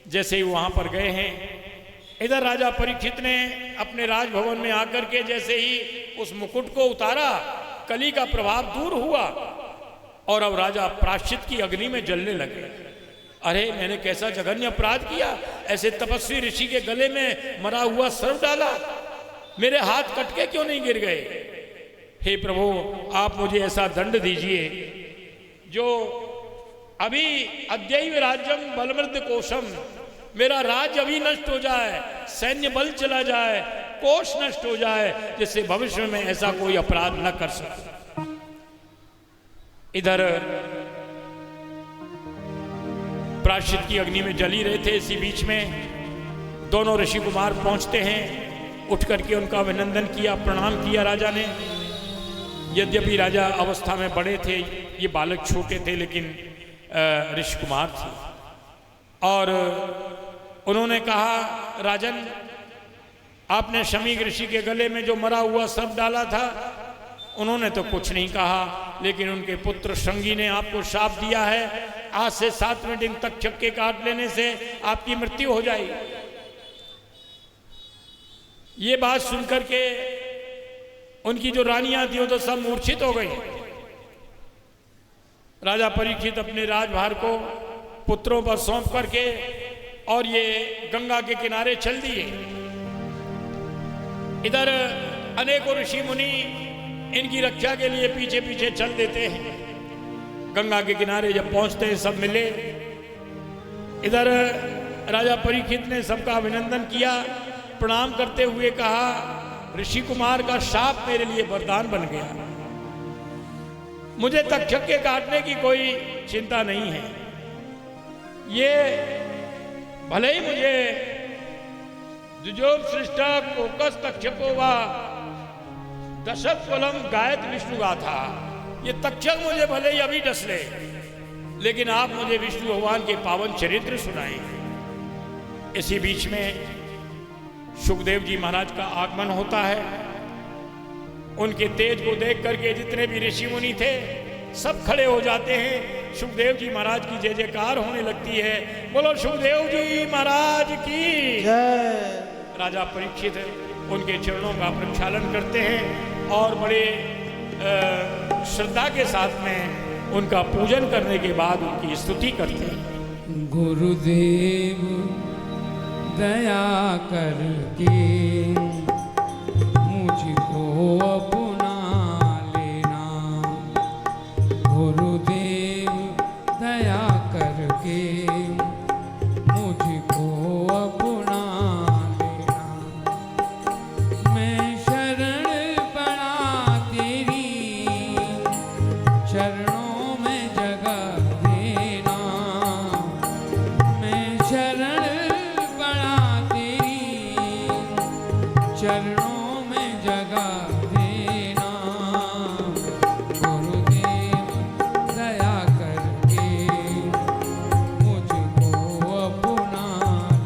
जैसे ही वहां पर गए हैं, इधर राजा परीक्षित ने अपने राजभवन में आकर के जैसे ही उस मुकुट को उतारा, कली का प्रभाव दूर हुआ और अब राजा प्रायश्चित की अग्नि में जलने लगे। अरे मैंने कैसा जघन्य अपराध किया, ऐसे तपस्वी ऋषि के गले में मरा हुआ सर्प डाला, मेरे हाथ कटके क्यों नहीं गिर गए। हे प्रभु, आप मुझे ऐसा दंड दीजिए जो अभी अद्यैव राज्यम बलमृद कोशम, मेरा राज्य अभी नष्ट हो जाए, सैन्य बल चला जाए, कोष नष्ट हो जाए, जिससे भविष्य में ऐसा कोई अपराध न कर सके। इधर प्रायश्चित की अग्नि में जल ही रहे थे, इसी बीच में दोनों ऋषि कुमार पहुंचते हैं। उठ करके उनका अभिनंदन किया, प्रणाम किया राजा ने। यद्यपि राजा अवस्था में बड़े थे, ये बालक छोटे थे, लेकिन ऋषि कुमार थे। और उन्होंने कहा, राजन, आपने शमीक ऋषि के गले में जो मरा हुआ सर्प डाला था, उन्होंने तो कुछ नहीं कहा, लेकिन उनके पुत्र शंगी ने आपको शाप दिया है, आज से 7वें दिन तक चक्के काट लेने से आपकी मृत्यु हो जाएगी। ये बात सुनकर के उनकी जो रानियां थी वो तो सब मूर्छित हो गई। राजा परीक्षित अपने राजभार को पुत्रों पर सौंप करके और ये गंगा के किनारे चल दिए। इधर अनेकों ऋषि मुनि इनकी रक्षा के लिए पीछे पीछे चल देते हैं। गंगा के किनारे जब पहुंचते हैं सब मिले। इधर राजा परीक्षित ने सबका अभिनंदन किया, प्रणाम करते हुए कहा, ऋषि कुमार का शाप मेरे लिए वरदान बन गया, मुझे तक्षक के काटने की कोई चिंता नहीं है। ये भले ही मुझे जुजोर सृष्टा कोकस तक्षको वा दशक कुलम गायत विष्णु गाथा, ये तक्षक मुझे भले ही अभी डस ले, लेकिन आप मुझे विष्णु भगवान के पावन चरित्र सुनाएं। इसी बीच में सुखदेव जी महाराज का आगमन होता है। उनके तेज को देख करके जितने भी ऋषि मुनि थे सब खड़े हो जाते हैं। सुखदेव जी महाराज की जय जयकार होने लगती है। बोलो सुखदेव जी महाराज की जय। राजा परीक्षित उनके चरणों का प्रक्षालन करते हैं और बड़े श्रद्धा के साथ में उनका पूजन करने के बाद उनकी स्तुति करते हैं। गुरुदेव दया करके मुझको अपना लेना, गुरुदेव दया करके मुझको अपना लेना। मैं शरण पड़ा तेरी चरणों में जगह देना, मैं शरण चरणों में जगह देना, गुरुदेव दया करके मुझको अपना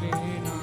लेना।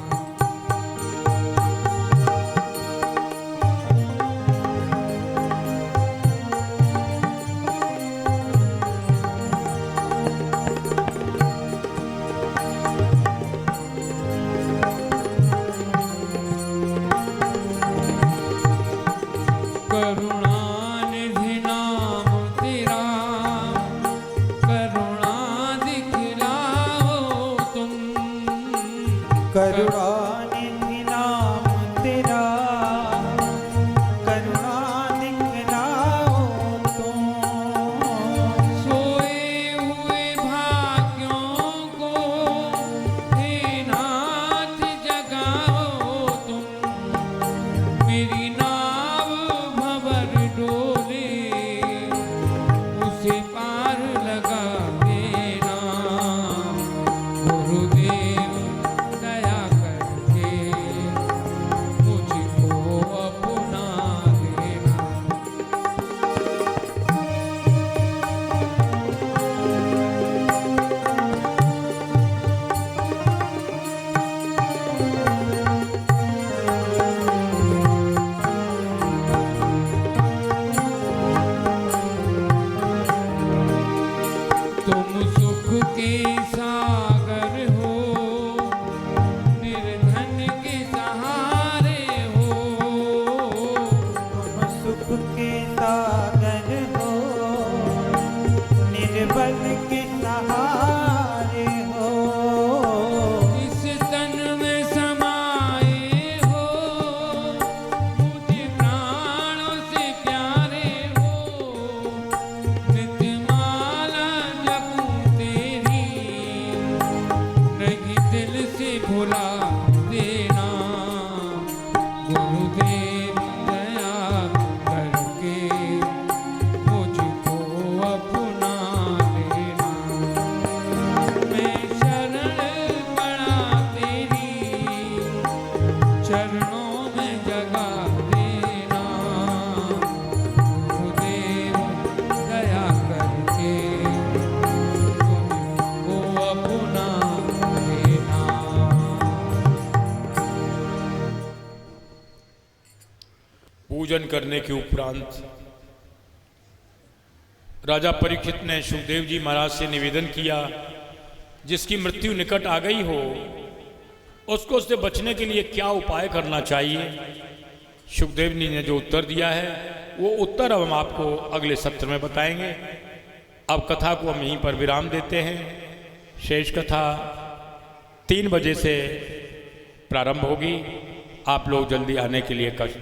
चरणों में जगा देना गुरुदेव दया करके तुमको अपना लेना। पूजन करने के उपरांत राजा परीक्षित ने सुखदेव जी महाराज से निवेदन किया, जिसकी मृत्यु निकट आ गई हो उसको उससे बचने के लिए क्या उपाय करना चाहिए। सुखदेव जी ने जो उत्तर दिया है वो उत्तर अब हम आपको अगले सत्र में बताएंगे। अब कथा को हम यहीं पर विराम देते हैं। शेष कथा 3 बजे से प्रारंभ होगी। आप लोग जल्दी आने के लिए कष्ट